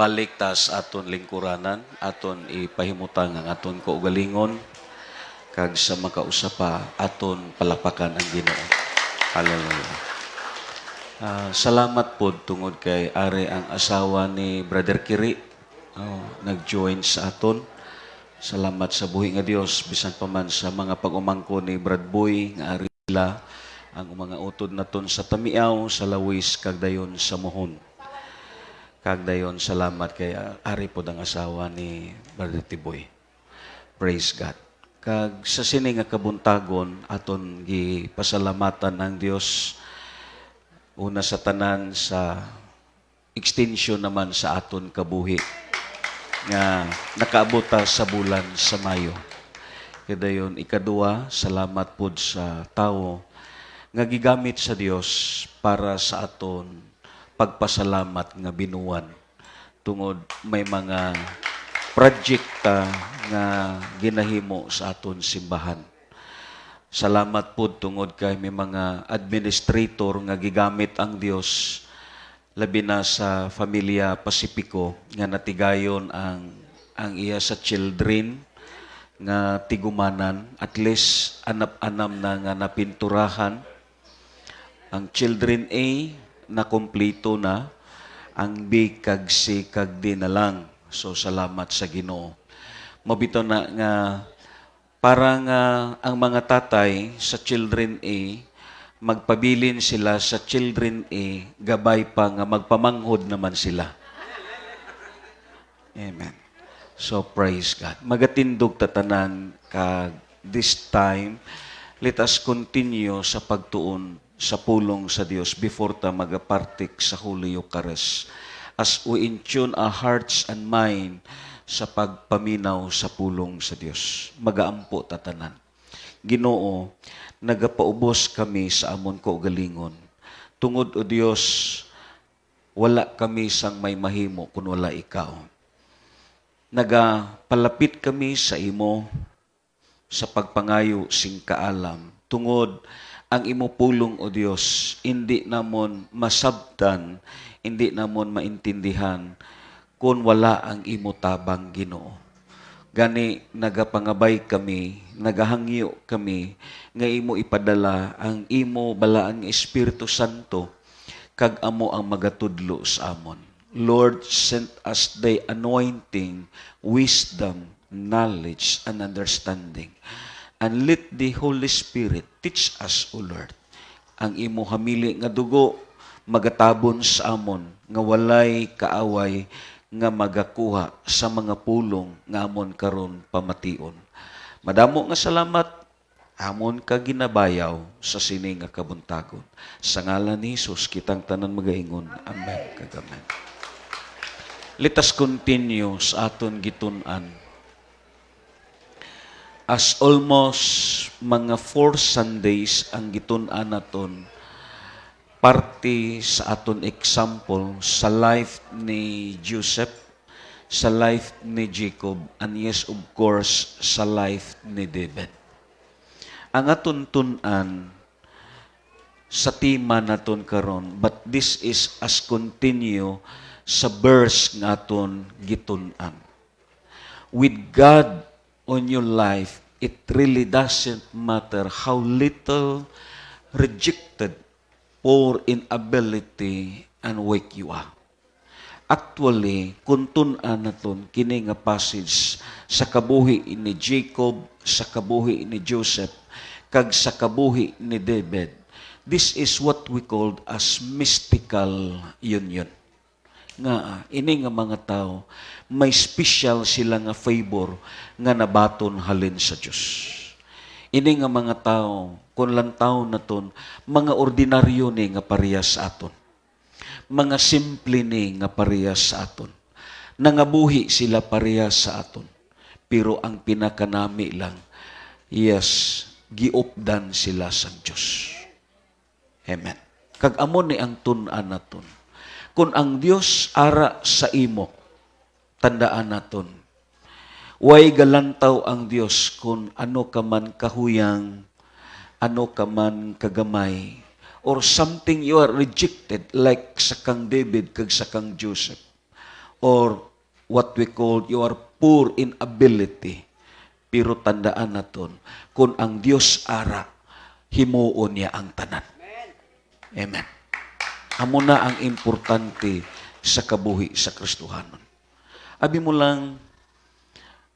balik ta sa aton lingkuranan, aton ipahimutang ang aton kaugalingon, kag sa makausapa, aton palakpakan ang Ginoo. Hallelujah. Salamat po tungod kay Ari ang asawa ni Brother Kiri. Nag-join sa aton. Salamat sa buhi nga Dios bisan pa man sa mga pag-umangko ni Brad Boy nga ari sila ang mga utod naton sa Tamiaw, sa Lawis kag dayon sa Mohon. Kag dayon salamat kay ari pod ang asawa ni Brother Tiboy. Praise God. Kag sa sini nga kabuntagon aton gipasalamatan ng Dios una sa tanan sa extension naman sa aton kabuhi nga nakaabot sa bulan sa Mayo. Kaya yun, ikaduwa, salamat po sa tao nga gigamit sa Dios para sa aton pagpasalamat nga binuwan. Tungod may mga projekta nga ginahimo sa aton simbahan. Salamat po tungod kay may mga administrator nga gigamit ang Dios labi na sa Familia Pacifico nga natigayon ang iya sa children nga tigumanan, at least anap-anam na nga napinturahan. Ang children A na kompleto na, ang B kag C kag D na lang. So salamat sa Ginoo. Mabito na nga parang ang mga tatay sa children A magpabilin sila sa children A, gabay pa nga magpamanghod naman sila. Amen. So, praise God. Magatindog tatanan ka this time, let us continue sa pagtuon sa pulong sa Dios before ta magapartik sa Holy Eucharist. As we in-tune our hearts and mind sa pagpaminaw sa pulong sa Dios. Magaampo tatanan. Ginoo, nagapaubos kami sa amon kaugalingon. Tungod o Dios, wala kami sang may mahimo kung wala ikaw. Nagapalapit kami sa imo sa pagpangayo sing kaalam. Tungod ang imo pulong o Dios, hindi namon masabtan, hindi namon maintindihan kung wala ang imo tabang Ginoo. Gani nagapangabay kami, nagahangyo kami, nga imo ipadala ang imo balaang Espiritu Santo, kag amo ang magatudlo sa amon. Lord, send us thy anointing, wisdom, knowledge, and understanding. And let the Holy Spirit teach us, O Lord. Ang imo hamili nga dugo, magatabon sa amon, nga walay kaaway, nga magakuha sa mga pulong nga amon karon pamation. Madamo nga salamat, amon ka ginabayaw sa sini nga kabuntagon. Sa ngalan ni Jesus, kitang tanan magaingon. Amen. Kagamen. Let us continue sa aton gitun-an. As almost mga 4 Sundays ang gitun-an naton, parte sa aton example sa life ni Joseph, sa life ni Jacob, and yes, of course, sa life ni David. Ang aton tun-an sa tema naton karon, but this is as continue sa verse nga aton gitun-an. With God on your life, it really doesn't matter how little rejected or inability and weak you are. Actually, kung tun-an naton kini nga passage sa kabuhi ni Jacob, sa kabuhi ni Joseph, kag sa kabuhi ni David, this is what we called as mystical union. Nga, ini nga mga tao, may special sila nga favor nga nabaton halin sa Diyos. Ini nga mga tao, kung lang tao na ton, mga ordinaryo ni nga parehas sa aton. Mga simple ni nga parehas sa aton. Nangabuhi sila parehas sa aton. Pero ang pinakanami lang, yes, giupdan sila sa Diyos. Amen. Kag amon ni ang tun-an naton. Kung ang Dios ara sa imo, tandaan naton, way galantaw ang Dios kung ano ka man kahuyang, ano ka man kagamay, or something you are rejected like sa kang David kag sa kang Joseph. or what we call you are poor in ability. Pero tandaan naton, kung ang Dios ara, himuon niya ang tanan. Amen. Amo na ang importante sa kabuhi sa Kristohanon. Abi mo lang,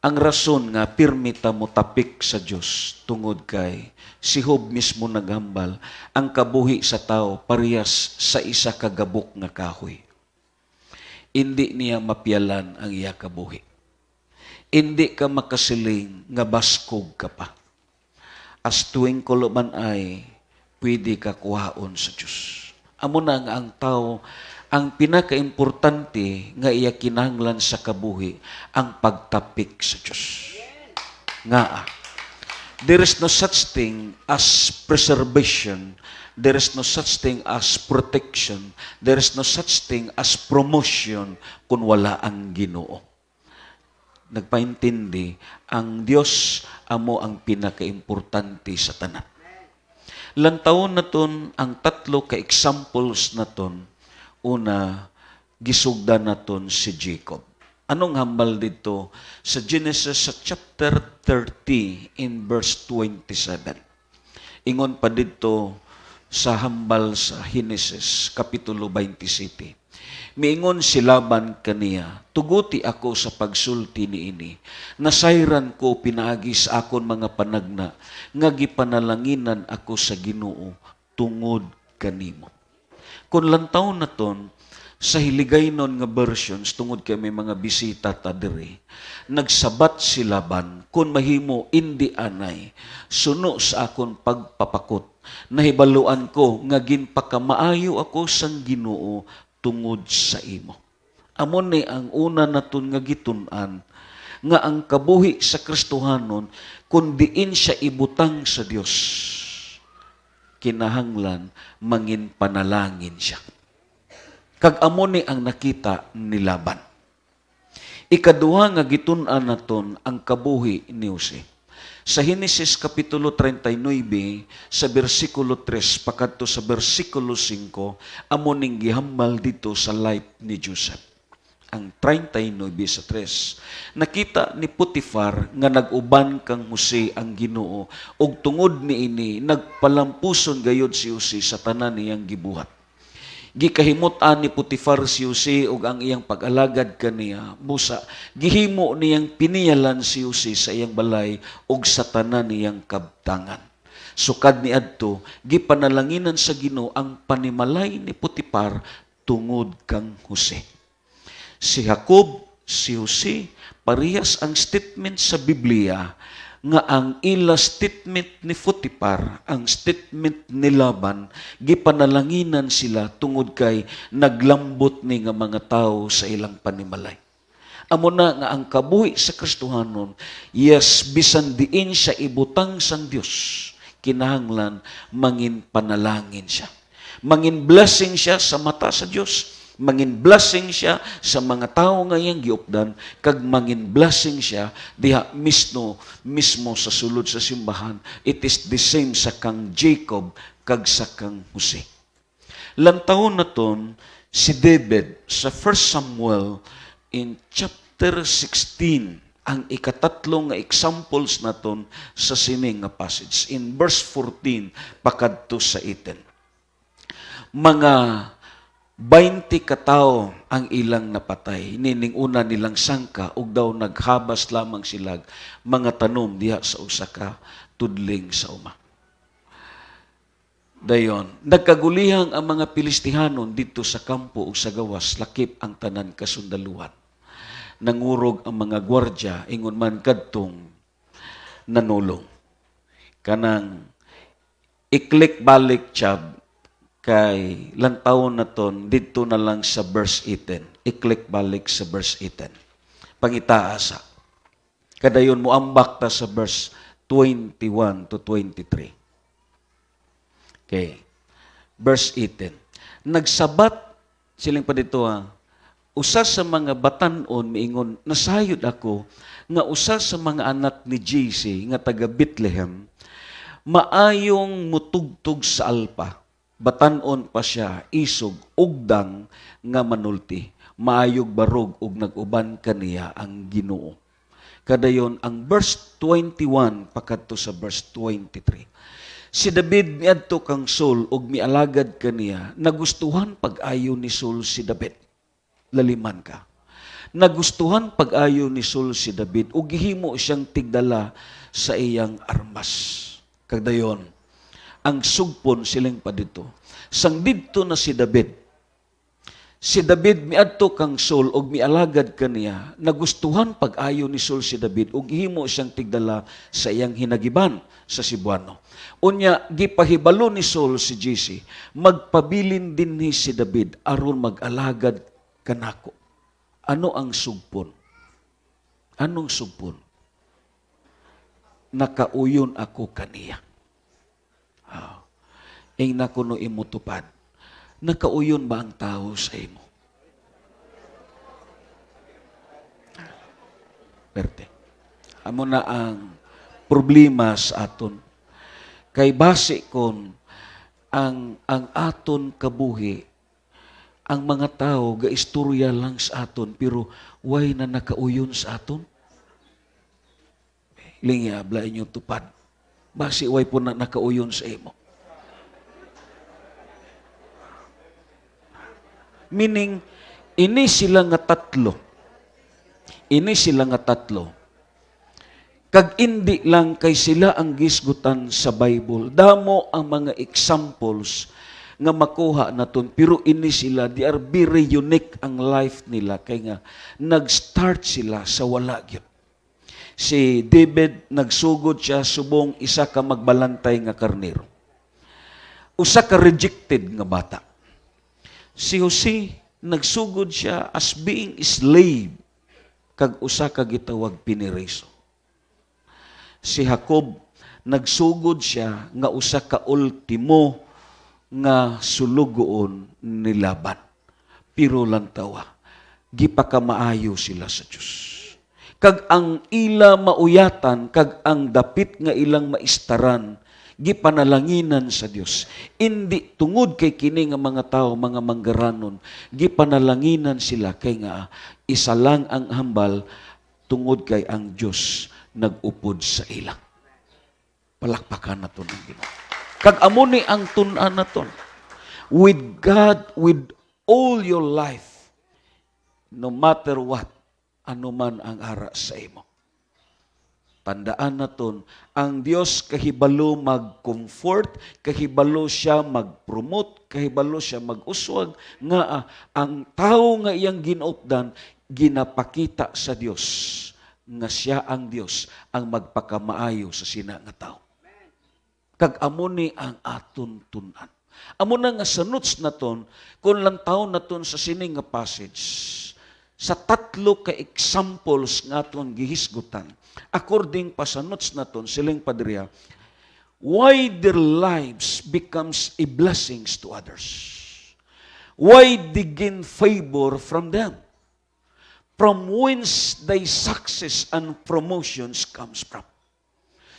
ang rason nga pirmita mo tapik sa Dios tungod kay si Job mismo naghambal ang kabuhi sa tao parehas sa isa ka gabok nga kahoy. Hindi niya mapialan ang iya kabuhi. Hindi ka makasiling nga baskog ka pa. As tuwing kuluban ay pwede ka kuhaon sa Dios. Amo na nga ang tao ang pinakaimportante nga iya kinahanglan sa kabuhi ang pagtapik sa Dios. Nga there is no such thing as preservation, there is no such thing as protection, there is no such thing as promotion kung wala ang Ginoo. Nagpaintindi, ang Dios amo ang pinakaimportante sa tanan. Lantawon naton ang tatlo ka examples naton. Una, gisugdan naton si Jacob. Anong hambal dito? Sa Genesis sa chapter 30 in verse 27. Ingon pa dito sa hambal sa Genesis kapitulo 27. Miingon si Laban kaniya, tuguti ako sa pagsulti niini. Nasayran ko pinaagi sa akon mga panagna, nga gipanalanginan ako sa Ginoo tungod kanimo. Kung lantaw na ton, sa hiligaynon nga versions, tungod kay may mga bisita ta diri, nagsabat si Laban, kung mahimo indi anay, suno sa akon pagpapakot, nahibaluan ko, nga ginpakamaayo ako sang Ginoo tungod sa imo. Amon ni ang una naton nga gitun-an, nga ang kabuhi sa Kristohanon, kung diin siya ibutang sa Dios, kinahanglan mangin panalangin siya. Kag amo ni ang nakita ni Laban. Ikaduha nga gitun-an naton ang kabuhi ni Jose. Sa Genesis kapitulo 39 sa bersikulo 3 pakadto sa bersikulo 5 amo ning gihambal dito sa life ni Joseph. Ang 39 sa 3. Nakita ni Potifar nga nag-uban kang Jose ang Ginoo ug tungod niini nagpalampuson gayud si Jose sa tanan niyang gibuhat. Gikahimut-an ni Potifar si Jose ug ang iyang pag-alagad kaniya busa gihimo niyang piniyalan si Jose sa iyang balay ug sa tanan niyang kabtangan. Sukad niadto gipanalanginan sa Ginoo ang panimalay ni Potifar tungod kang Jose. Si Jacob, si Jose, parehas ang statement sa Biblia nga ang ila statement ni Potifar, ang statement ni Laban, gipanalanginan sila tungod kay naglambot ni nga mga tao sa ilang panimalay. Amo na nga ang kabuhi sa Kristohanon, yes, bisan diin siya ibutang sang Dios, kinahanglan mangin panalangin siya. Mangin blessing siya sa mata sa Dios, mangin blessing siya sa mga tao nga iyang giupdan, kag mangin blessing siya diha mismo sa sulod sa simbahan. It is the same sa kang Jacob kag sa kang Jose. Lantawon naton si David sa 1 Samuel in chapter 16 ang ikatatlo nga examples naton sa sining nga passage in verse 14 pakadto sa 18. Mga 20 katao ang ilang napatay. Nining una nilang sangka ug daw naghabas lamang silag mga tanom diha sa usa ka tudling sa uma. Dayon, nagkagulihang ang mga Pilistihanon dito sa kampo ug sa gawas, lakip ang tanan kasundaluhan. Nangurog ang mga gwardya ingon man kadtong nanulong. Kanang iklik balik chab kay lantawon naton dito na lang sa verse 18. I-click balik sa verse 18. Pangitaasa. Kadayon mo ambak ta sa verse 21 to 23. Okay. Verse 18. Nagsabat siling pa dito usa sa mga batan-on miingon, nasayod ako nga usa sa mga anak ni JC nga taga Bethlehem maayong mutugtog sa alpa. Batanon pa siya, isog, ugdang nga manulti. maayog barog ug nag-uban kaniya ang Ginoo. Kadayon ang verse 21 pakadto sa verse 23. Si David miadto kang Saul ug mialagad kaniya, nagustuhan pag-ayo ni Saul si David. Laliman ka. Nagustuhan pag-ayo ni Saul si David ug gihimo siyang tigdala sa iyang armas. Kadayon ang sugpon siling pa dito. Sang didto na si David miadto kang Saul og mialagad kaniya, nagustuhan pag-ayo ni Saul si David ug himo siyang tigdala sa iyang hinagiban sa Cebuano. Unya gipahibalo ni Saul si Jesse, magpabilin dinhi si David aron mag-alagad kanako. Ano ang sugpon? Anong sugpon? Nakauyon ako kaniya. Ing nakuno imutupad. Nakauyon ba ang tao sa imo? Perte. Amo na ang problema sa aton. Kay base kon ang aton kabuhi, ang mga tao gaistorya lang sa aton, pero way na nakauyon sa aton. Lingi abla inyo tupad. Base way po na nakauyon sa imo. Meaning, ini sila nga tatlo. Kag indi lang kay sila ang gisgutan sa Bible. Damo ang mga examples nga makuha naton. Pero ini sila, they are very unique ang life nila. Kaya nga, nag-start sila sa wala gyud. Si David, nagsugod siya subong isa ka magbalantay nga karnero. Usa ka rejected nga bata. Si Jose, nagsugod siya as being slave, kag usa ka gitawag pinireso. Si Jacob, nagsugod siya nga usa ka ultimo nga sulugoon ni Laban. Pero lantawa, gipakamaayo sila sa Diyos. Kag ang ila mauyatan, kag ang dapit nga ilang maistaran, gipanalanginan sa Dios. Indi tungod kay kini nga mga tao, mga manggaranon, gipanalanginan sila kay nga isa lang ang hambal tungod kay ang Dios nag-upod sa ilang. Palakpakan naton ang Ginoo. Kag amo ni ang tun-an naton. With God, with all your life, no matter what, anuman ang ara sa imo. Tandaan naton, ang Dios kahibalo mag-comfort, kahibalo siya mag-promote, kahibalo siya mag-uswag, nga ang tao nga iyang ginupdan, ginapakita sa Dios, nga siya ang Dios, ang magpakamaayo sa sina nga tao. Kag amo ni ang aton tunan. Amo na nga sa notes naton, kung lang taon naton sa sining nga passage, sa tatlo ka examples nga aton gihisgutan, according pa sa notes naton, siling padriya, why their lives becomes a blessings to others. Why they gain favor from them. From whence thy success and promotions comes from.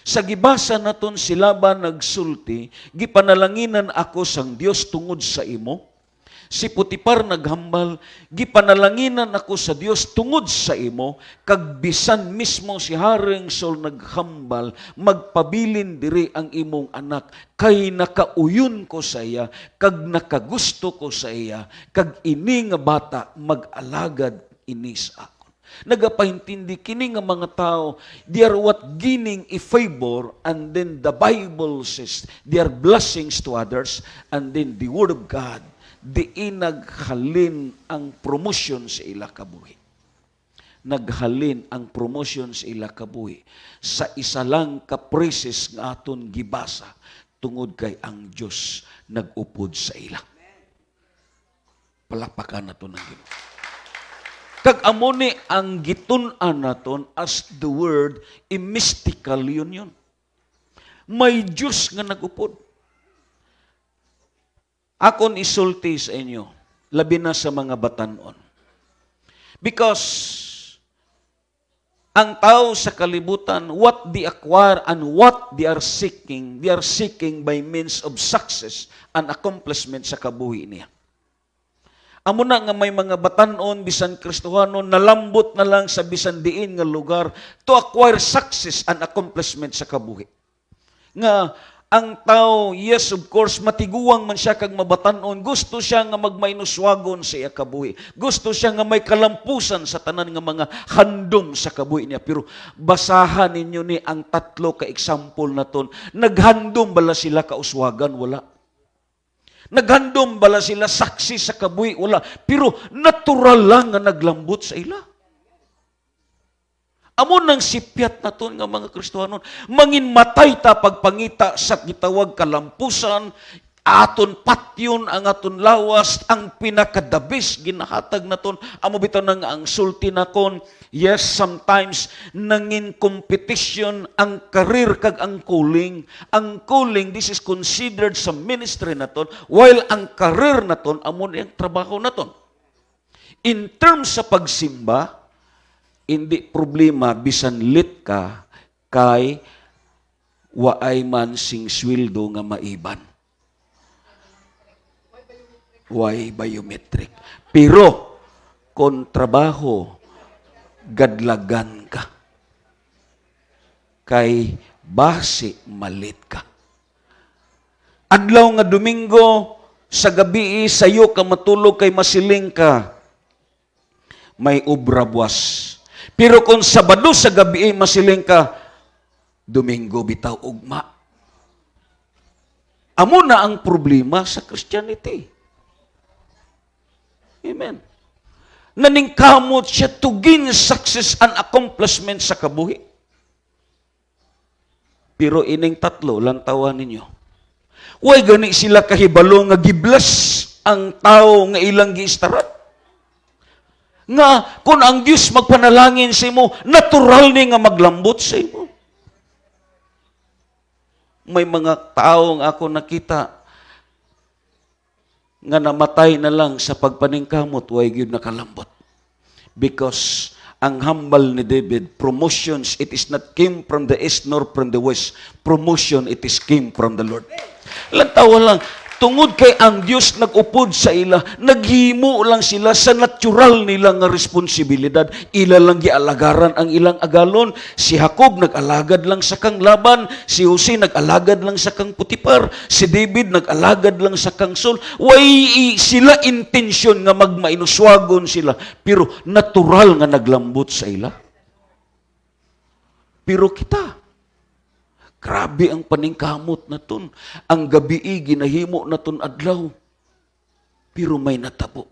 Sa gibasa naton sila ba nagsulti, gipanalanginan ako sang Dios tungod sa imo. Si Putipar naghambal, gipanalanginan ako sa Dios tungod sa imo, kag bisan mismo si Haring Saul naghambal, magpabilin diri ang imong anak, kay nakauyon ko sa iya, kag nakagusto ko sa iya, kag ini nga bata mag-alagad ini sa akon. Nagapahintindi kini nga mga tao, they are what gaining a favor, and then the Bible says they are blessings to others, and then the Word of God di naghalin ang promotion sa ila kabuhi. Naghalin ang promotion sa ila kabuhi sa isa lang ka praises nga aton gibasa tungod kay ang Dios nag-upod sa ila. Palakpakan naton ang Ginoo. Kag amo ni ang gitun-an naton as the word a mystical union. May Dios nga nag-upod. Akon isulti sa inyo, labi na sa mga batanon. Because ang tao sa kalibutan, what they acquire and what they are seeking by means of success and accomplishment sa kabuhi niya. Amo na nga may mga batanon, bisan Kristohano, nalambot na lang sa bisan diin nga lugar to acquire success and accomplishment sa kabuhi. Nga, ang tao, yes, of course, matiguang man siya kag mabatanon. Gusto siya nga magmainuswagon sa iya kabuhi. Gusto siya nga may kalampusan sa tanan nga mga handom sa kabuhi niya. Pero basahan ninyo ni ang tatlo ka example na ton. Naghandom bala sila kauswagan? Wala. Naghandom bala sila saksi sa kabuhi? Wala. Pero natural lang nga naglambot sa ila. Amo nang sipyat na to nga mga Kristohanon, manginmatay ta pagpangita sa gitawag kalampusan, aton patyon ang aton lawas, ang pinakadabis ginahatag na ton. Amo bitaw nang ang sulti na kon, yes, sometimes nangin competition ang career kag ang calling. Ang calling, this is considered sa ministry na ton, while ang career na ton, amo ang trabaho na ton. In terms sa pagsimba, hindi problema bisan lit ka kay waay man sing sweldo nga maiban. Why biometric? Pero kung trabaho gadlagan ka kay base malit ka. Adlaw nga Domingo sa gabi sayo ka matulog kay masiling ka may obra buwas. Pero kung Sabado sa gabi masiling ka, Domingo bitaw ugma. Amo na ang problema sa Christianity. Amen. Naningkamot siya to gain success and accomplishment sa kabuhi. Pero ining tatlo lang tawa ninyo. Way gani sila kahibalo nga giblas ang tao nga ilang giistarat. Nga, kung ang Diyos magpanalangin sa imo, natural ni nga maglambot sa imo. May mga taong ako nakita nga namatay na lang sa pagpaningkamot, way gyud nakalambot. Because ang humble ni David, promotions, it is not came from the east nor from the west. Promotion, it is came from the Lord. Lantawa lang, tungod kay ang Diyos nag-upod sa ila, naghimo lang sila sa natural nilang nga responsibilidad. Ila lang gialagaran ang ilang agalon. Si Jacob nag-alagad lang sa kang Laban, si Jose nag-alagad lang sa kang Putipar, si David nag-alagad lang sa kang Saul. Way sila intensyon nga magmainuswagon sila, pero natural nga naglambot sa ila. Pero kita, grabe ang paningkamot na ton. Ang gabi ginahimo na ton adlaw. Pero may natabo.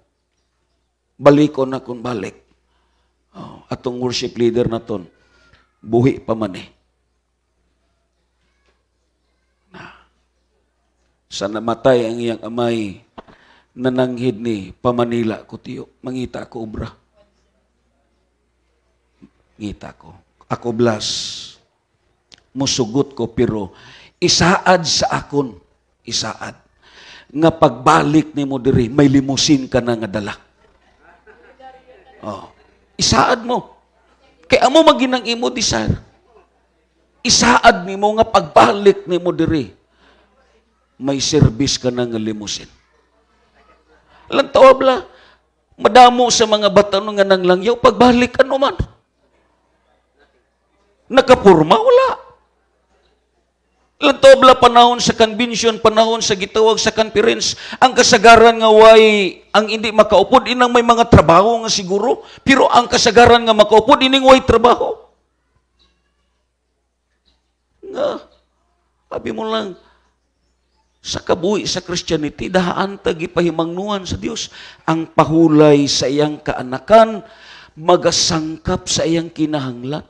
Balikon na kung balik. Atong worship leader na ton, buhi pa man eh. Sa namatay ang iyang amay, nananghid ni pamanila ko tiyo. Mangita ko obra. Ngita ko. Ako blas. Musugot ko, pero isaad sa akon, isaad. Nga pagbalik ni mo diri, may limusin ka na nga dala. Oh. Isaad mo. Kaya mo maginang imo desire. Isaad ni mo nga pagbalik ni mo diri, may service ka na nga limusin. Alam tawab la, madamo sa mga batano nga nang langyaw, pagbalik ano man. Nakapurma, wala. Lantob la panahon sa convention, panahon sa gitawag sa conference, ang kasagaran nga way, ang hindi makaupod, inang may mga trabaho nga siguro, pero ang kasagaran nga makaupod, ining way trabaho. Nga, sabi mo lang, sa kabuhi sa Christianity, dahaan tagi pahimangnuan sa Dios, ang pahulay sa iyang kaanakan, magasangkap sa iyang kinahanglan.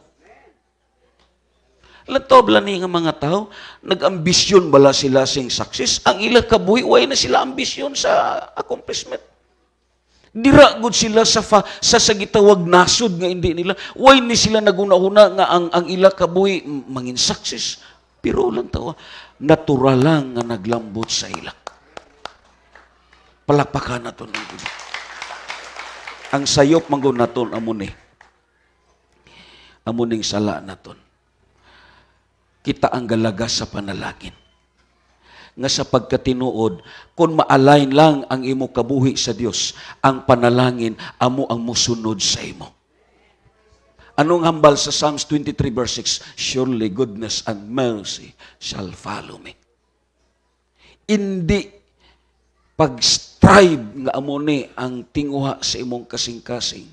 Lantob lang nga mga tao, nag-ambisyon bala sila sing success. Ang ilang kabuhi, way na sila ambisyon sa accomplishment. Diragod sila sa gitawag nasod nga hindi nila. Way ni sila naguna-una nga ang ilang kabuhi mangin success. Pero lang tawa, natural lang nga naglambot sa ila. Palakpakan na to. Ang sayop manggon na to, amuning sala na to. Kita ang galagas sa panalangin. nga sa pagkatinuod, kung ma-align lang ang imo kabuhi sa Dios, ang panalangin amo ang musunod sa imo. Anong hambal sa Psalms 23 verse 6? Surely goodness and mercy shall follow me. Hindi pag-strive nga amo ni ang tinguha sa imong kasing-kasing.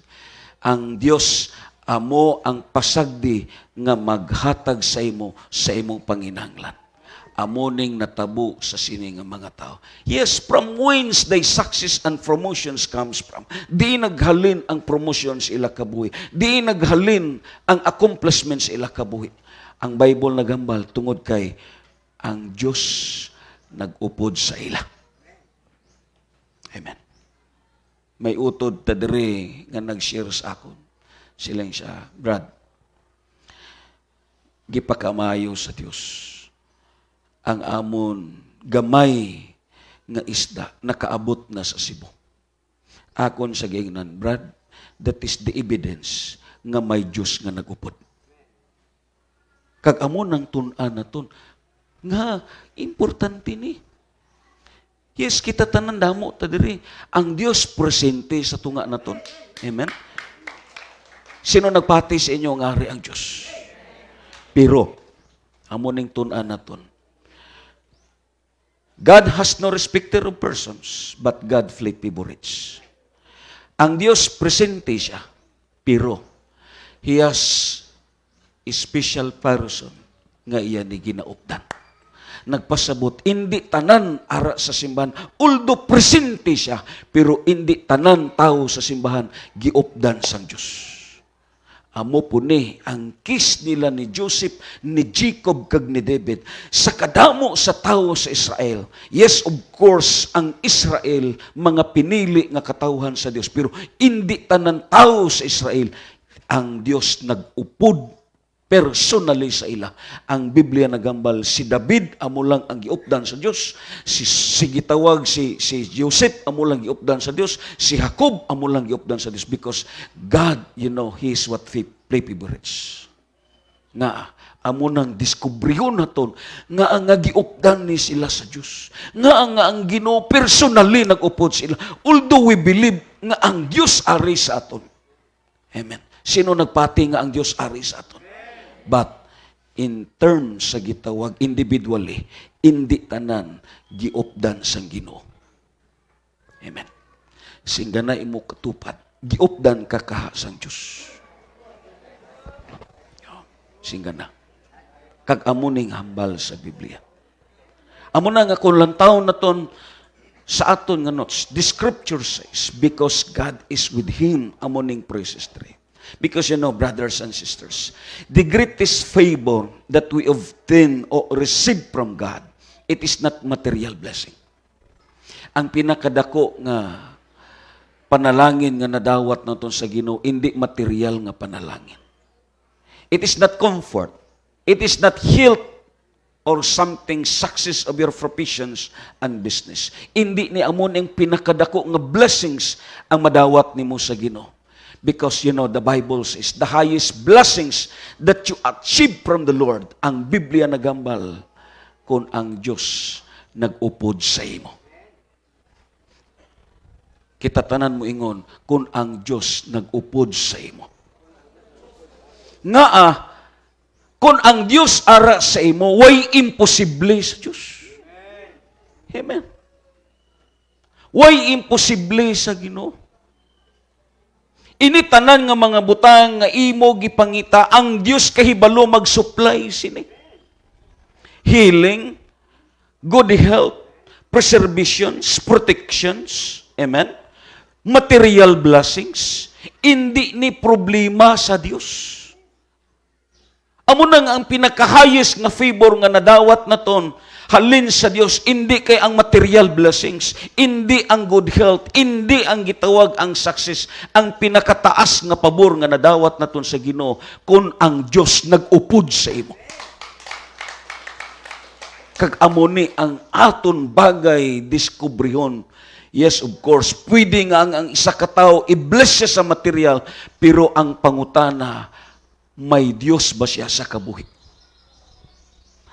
Ang Dios amo ang pasagdi nga maghatag sa imong panginahanglan. Amo ning natabo sa sini nga mga tao. Yes, from whence thy success and promotions comes from. Di naghalin ang promotion sa ila kabuhi. Di naghalin ang accomplishments sa ila kabuhi. Ang Bible nagambal tungod kay ang Dios nag-upod sa ila. Amen. May utod ta diri nga nag-share sa akon. Silang siya, Brad, gipakamayo sa Dios ang amon gamay nga isda nakaabot na sa Cebu. Akon sa gingnan, Brad, that is the evidence nga may Diyos nga nagupod. Kag amon nang tun-an naton nga importante ni. Yes, kita tanan damo ta diri. Ang Dios presente sa tunga naton. Amen. Sino nagpati sa inyo nga ari ang Diyos? Pero amon ning tun-an naton, God has no respecter of persons, but God favorites. Ang Diyos presente siya, pero He has a special person nga iya ni ginaupdan. Nagpasabot, hindi tanan ara sa simbahan, although presente siya, pero hindi tanan tao sa simbahan, giupdan sang Diyos. Amo po ni, ang kiss nila ni Joseph, ni Jacob, kag ni David, sa kadamo sa tao sa Israel. Yes, of course, ang Israel, mga pinili nga katawhan sa Diyos. Pero hindi tanan tao sa Israel, ang Diyos nag-upod personally sa ila. Ang Biblia nagambal, si David, amo lang ang giupdan sa Diyos. Si gitawag, si Joseph, amo lang giupdan sa Diyos. Si Jacob, amo lang giupdan sa Diyos. Because God, He is what favorites. Nga, amo nang diskubriyon naton nga ang giupdan ni sila sa Diyos. Nga ang Ginoo personally nag-upod sila. Although we believe nga ang Diyos ari sa aton. Amen. Sino nagpati nga ang Diyos ari sa aton? But in terms sa gitawag individually, hindi tanan giupdan sang Ginoo. Amen. Singga na imo katupad, giupdan ka kaha sang Dios. Singga na. Kag amo ning hambal sa Biblia. Amo na nga kung lantaw naton sa aton nga notes, the scripture says, because God is with him, amo ning praises 3. Because brothers and sisters, the greatest favor that we obtain or receive from God, it is not material blessing. Ang pinakadako nga panalangin nga nadawat naton sa Ginoo, hindi material nga panalangin. It is not comfort. It is not health or something success of your professions and business. Hindi ni amon ang pinakadako nga blessings ang madawat nimo sa Ginoo. Because, the Bible says, the highest blessings that you achieve from the Lord, ang Biblia nagambal, kung ang Diyos nag-upod sa imo. Kita tanan mo ingon, kung ang Diyos nag-upod sa imo. Nga kung ang Diyos ara sa imo, way imposible sa Diyos. Amen. Way imposible sa Ginoo. Ini tanan nga mga butang nga imo gipangita, ang Dios kahibalo mag-supply sini. Healing, good health, preservations, protections, amen? Material blessings, hindi ni problema sa Dios. Amo na nga ang pinakahayes nga favor nga nadawat naton halin sa Dios, hindi kay ang material blessings, hindi ang good health, hindi ang gitawag ang success, ang pinakataas nga pabor nga nadawat naton sa Ginoo, kung ang Dios nag-upod sa imo. Kag amo ni ang aton bagay diskubrihon. Yes, of course, pwede nga ang isa ka tawo i-bless siya sa material, pero ang pangutana, may Dios ba siya sa kabuhi?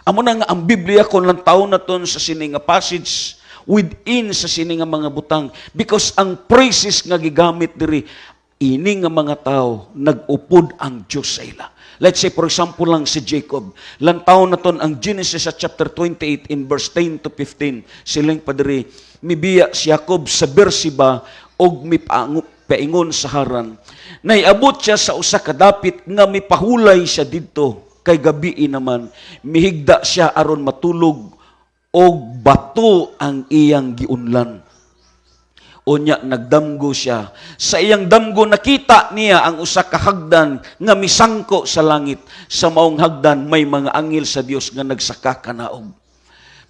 Amo na nga ang Biblia kon lang taon na ton sa sini nga passage within sa sini nga mga butang, because ang praises nga gigamit diri ini nga mga tao nag-upod ang Dios sa ila. Let's say, for example lang si Jacob. Lantaw na ton ang Genesis sa chapter 28 in verse 10 to 15. Siling padiri, mibiya si Jacob sa Beersheba og mipaingon sa Haran. Naiabot siya sa usa ka dapit nga mipahulay siya didto. Kay gabi naman, mihigda siya aron matulog og bato ang iyang giunlan. Unya nagdamgo siya. Sa iyang damgo nakita niya ang usa ka hagdan nga misangko sa langit. Sa maong hagdan may mga anghel sa Dios nga nagsaka kanaog.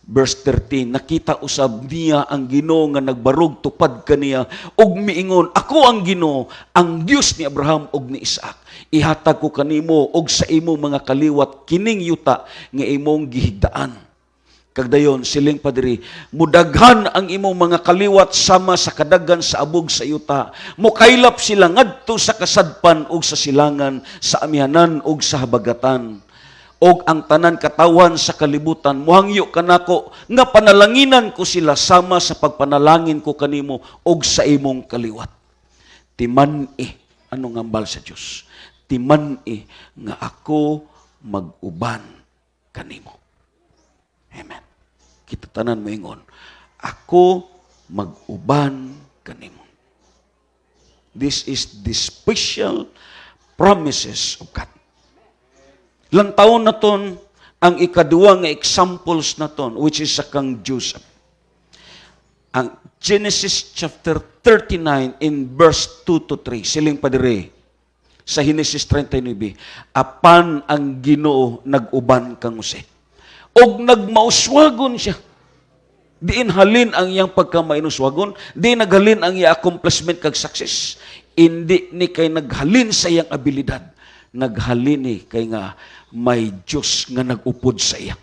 Verse 13, nakita usab niya ang Ginoo nga nagbarog tupad kaniya ug miingon, ako ang Ginoo, ang Dios ni Abraham ug ni Isaac. Ihatag ko kanimo og sa imo mga kaliwat kining yuta nga imong gihigdaan. Kagdayon, siling padiri, mudaghan ang imong mga kaliwat sama sa kadagan sa abog sa yuta. Mukaylap sila ngadto sa kasadpan ug sa silangan, sa amihanan ug sa habagatan. Og ang tanan katawan sa kalibutan, muhangyo kanako nga panalanginan ko sila sama sa pagpanalangin ko kanimo og sa imong kaliwat. Timan-i, anong ngambal sa Dios? Timan-i nga ako mag-uban kanimo. Amen. Kita tanan mo ingon, ako mag-uban kanimo. This is the special promises of God. Lantaon na ton ang ikaduwa nga examples na ton, which is sa kang Joseph. Ang Genesis chapter 39 in verse 2 to 3, siling padire, sa Genesis 39, apan ang Ginoo nag-uban kang Jose. Og nagmauswagon siya. Diin halin ang iyang pagkamainuswagon, di naghalin ang iyang accomplishment kag success. Hindi ni kay naghalin sa iyang abilidad. Naghalin ni kay nga may Diyos nga nagupod sa iya.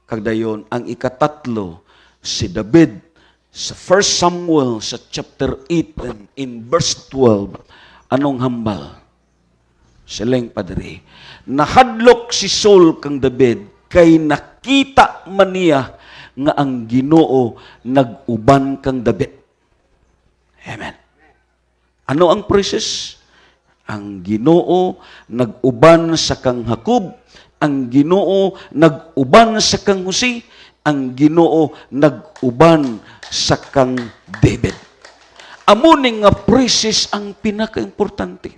Kagdayon, ang ikatatlo, si David, sa 1 Samuel, sa chapter 8, in verse 12, anong hambal? Siling padiri, nahadlok si Saul kang David, kay nakita man niya nga ang Ginoo nag-uban kang David. Amen. Ano ang praises? Ang Ginoo nag-uban sa kang Jacob, ang Ginoo nag-uban sa kang Jose, ang Ginoo nag-uban sa kang David. Amo ning nga praises ang pinaka-importante.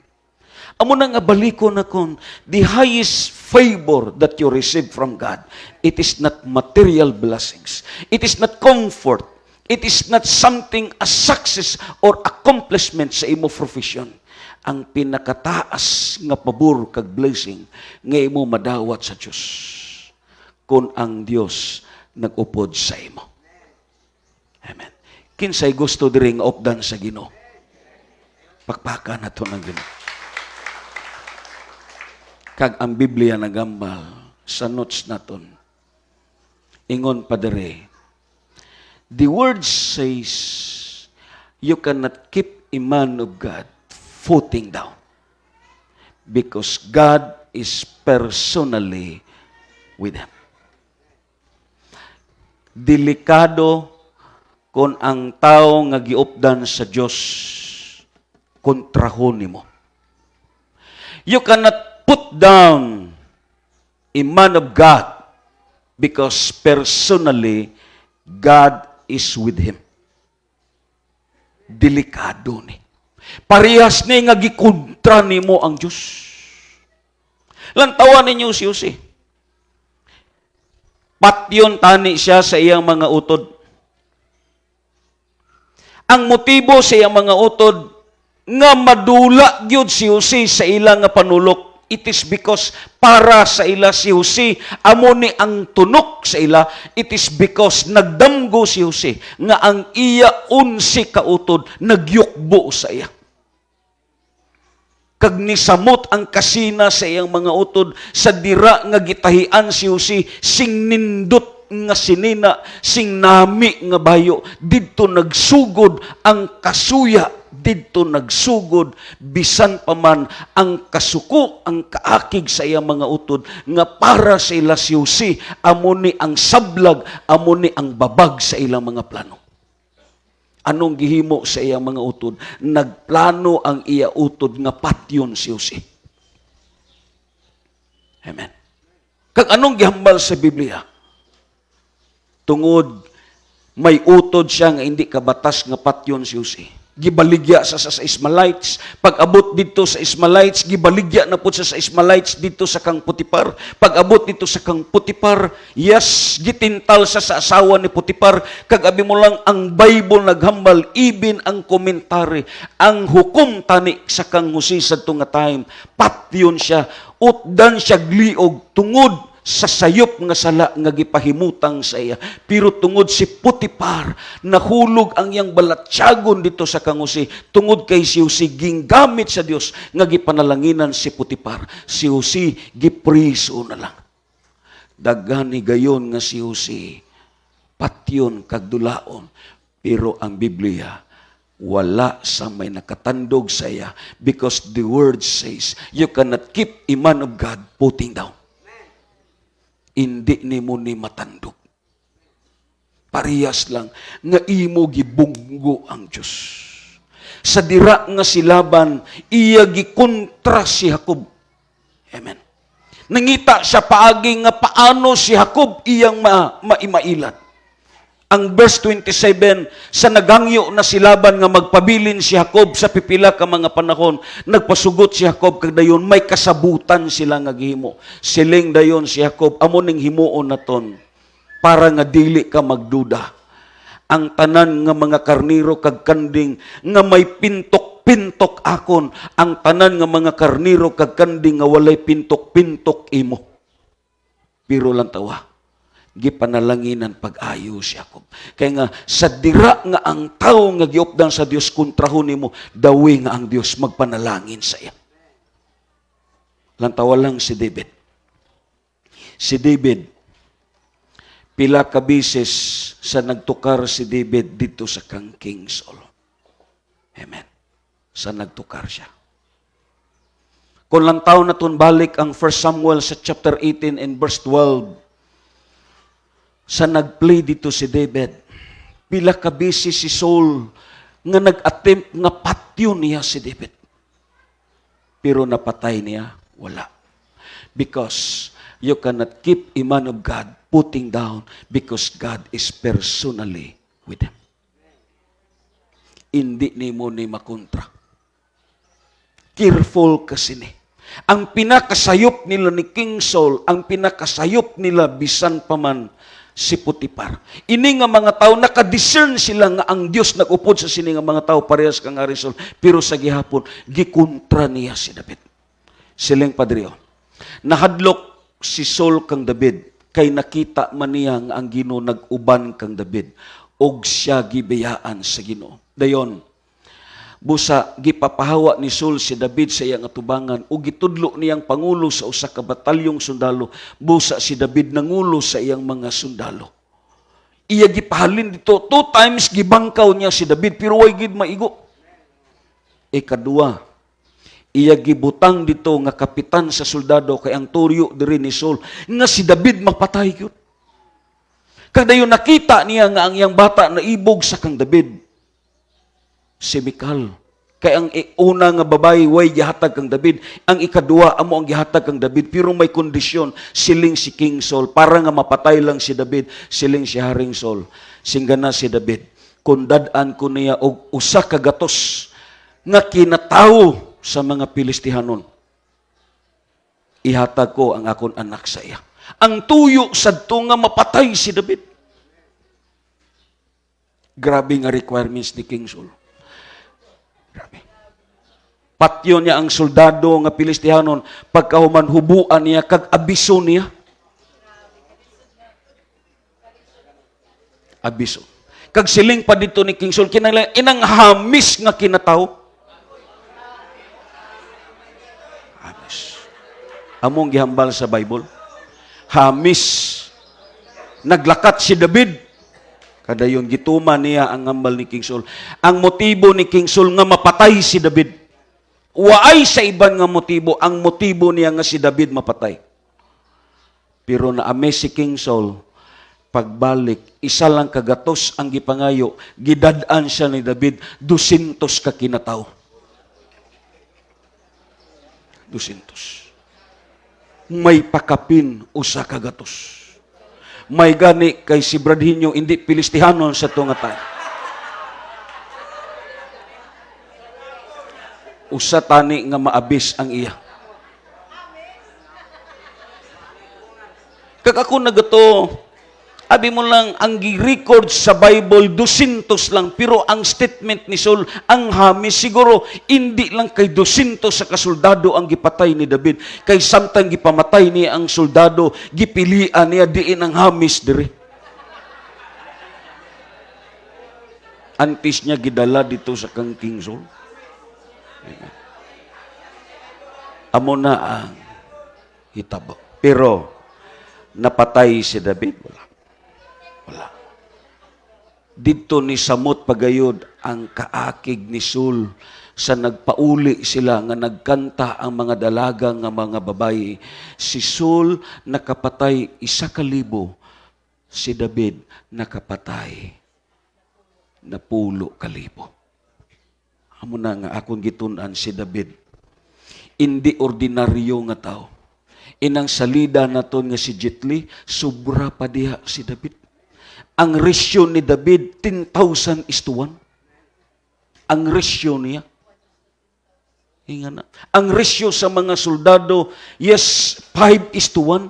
Amo na nga baliko na kon, the highest favor that you receive from God, it is not material blessings. It is not comfort. It is not something, a success or accomplishment sa imo profession. Ang pinakataas nga pabor kag blessing nga imo madawat sa Dios kung ang Dios nag-upod sa imo. Amen. Kinsay gusto diri nga updan sa Ginoo? Pakpakan nato ng Ginoo. Kag ang Biblia nagambal sa notes naton. Ingon padere, the word says, you cannot keep a man of God footing down because God is personally with him. Delikado kung ang tao nga giupdan sa Dios kontrahon nimo. You cannot put down a man of God because personally God is with him. Delikado ni. Parehas ni nga gikontra nimo ang Dios. Lantawan ninyo si Jose. Patyon tani siya sa iyang mga utod. Ang motibo sa iyang mga utod nga madula gyud si Jose sa ilang nga panulok. It is because para sa ila si Jose, amo ni ang tunok sa ila, it is because nagdamgo si Jose, nga ang iya 11 kautod, nagyukbo sa iya. Kag nisamot ang kasina sa iyang mga utod, sa dira nga gitahian si Jose, sing nindot nga sinina, sing nami nga bayo, didto nagsugod ang kasuya didto nagsugod bisan pa man ang kasuko, ang kaakig sa iyang mga utod nga para sa ila si Jose, amo ni ang sablag, amo ni ang babag sa ilang mga plano. Anong gihimo sa iyang mga utod? Nagplano ang iya utod nga patyon si Jose. Amen. Kag anong gihambal sa Biblia? Tungod may utod siya nga hindi kabatas nga patyon si Jose. Gibaligya sa Ismaelites. Pag abot dito sa Ismaelites, gibaligya na po sa Ismaelites dito sa kang Putipar. Pag abot dito sa kang Putipar, yes, gitintal sa asawa ni Putipar. Kag abi mo lang ang Bible naghambal, even ang komentary, ang hukom tani sa kang Jose sa nga time, patyon siya, utdan siya gliog tungod sa sayop nga sala nga gipahimutang sa iya. Pero tungod si Putipar, nahulog ang iyang balatsyagon dito sa kang Jose. Tungod kay si Jose, gingamit sa Dios nga gipanalanginan si Putipar. Si Jose, gipriso na lang. Dagani gayon nga si Jose, patyon kag dulaon. Pero ang Biblia, wala sa may nakatandog sa iya, because the word says, you cannot keep a man of God putting down. Hindi ni mo ni matandog. Parehas lang nga imo gibunggo ang Diyos. Sa dira nga silaban, iya gikontra si Jacob. Amen. Nangita siya paagi nga paano si Jacob iyang maimailat. Ang verse 27, sa nagangyo na silaban nga magpabilin si Jacob sa pipila ka mga panahon, nagpasugot si Jacob kag dayon may kasabutan sila nga gihimo. Siling dayon si Jacob, amo ning himuon naton para nga dili ka magduda. Ang tanan nga mga karniro kag kanding nga may pintok-pintok akon, ang tanan nga mga karniro kag kanding nga walay pintok-pintok imo. Pero lang tawa, gipanalanginan pag-ayo si Jacob. Kaya nga, sa dira nga ang tao nga giupdan sa Dios kontrahon nimo, dawi nga ang Dios magpanalangin sa iya. Lantawa lang si David. Si David, pila ka bises sa nagtukar si David dito sa kang King Saul. Amen. Sa nagtukar siya. Kung lang tao na tun balik ang 1 Samuel sa chapter 18 and verse 12, sa nagplay dito si David, pila ka busy si Saul nga nag-attempt nga patyon niya si David. Pero napatay niya, wala. Because you cannot keep a man of God putting down because God is personally with him. Hindi ni mo ni makontra. Careful kasi ni. Ang pinakasayop nila ni King Saul, ang pinakasayop nila bisan paman si Putipar. Ini nga mga tao, nakadiscern sila nga ang Diyos nag-upod sa sini nga mga tao parehas kang Arisol. Pero sa gihapon, gikontra niya si David. Siling padrio. Nahadlok si Saul kang David, kay nakita man niya nga ang Ginoo nag-uban kang David, og siya gibiyaan sa Ginoo. Dayon, busa gipapahawa ni Saul si David sa iyang atubangan ug gitudlo niyang pangulo sa usa ka batalyong sundalo. Busa si David nangulo sa iyang mga sundalo. Iya gipahalin dito 2 times gibangkaw niya si David pero way gid maigo. Ikadua, iya gibutang dito nga kapitan sa soldado kay ang turyo diri ni Saul nga si David mapatay gyud. Kadayon nakita niya nga ang iyang bata na ibog sa kang David. Si Michal. Kaya ang una nga babae, way gihatag kang David. Ang ikadua, amo ang gihatag kang David. Pero may kondisyon, siling si King Saul. Para nga mapatay lang si David, siling si Haring Saul. Singgana si David. Kung dadaan ko niya og usa ka gatos nga kinatawo sa mga Pilistihanon, ihatag ko ang akon anak sa iya. Ang tuyo sadto nga mapatay si David. Grabe nga requirements ni King Saul. Grabe. Patyo niya ang soldado nga Pilistihanon, pagkahuman hubuan niya, kag abiso niya. Abiso. Kag siling pa dito ni King Saul, kinanglan, inang hamis nga kinataw. Hamis. Among gihambal sa Bible. Hamis. Naglakat si David. Kadayon gituman niya ang ngambal ni King Saul. Ang motibo ni King Saul nga mapatay si David. Waay sa iban nga motibo. Ang motibo niya nga si David mapatay. Pero naame si King Saul, pagbalik, isa lang kagatos ang gipangayo, gidad-an siya ni David, 200 ka kinataw. 200. May pakapin, usa kagatos. May gani kay si Bradhinyo, hindi Pilistihanon sa tungatay. Usa tani nga maabis ang iya. Kag ako nagato, abi mo lang, ang gi-record sa Bible, 200 lang. Pero ang statement ni Saul, ang hamis, siguro, hindi lang kay 200 sa kasoldado ang gipatay ni David. Kay samtang gipamatay niya ang soldado, gipilian niya diin ang hamis diri. Antis niya gidala dito sa kang King Saul. Amo na ang hitabo. Pero, napatay si David? Wala. Dito ni samot pagayod ang kaakig ni Saul sa nagpauli sila nga nagkanta ang mga dalaga nga mga babayi. Si Saul nakapatay 1,000, si David nakapatay 10,000. Amo na nga akong gitun-an si David. Hindi ordinaryo nga tao. Inang salida naton nga si Jet Li, sobra pa diha si David. Ang resyo ni David, 10,000:1. Ang resyo niya. Hinga na. Ang resyo sa mga soldado, yes, 5:1.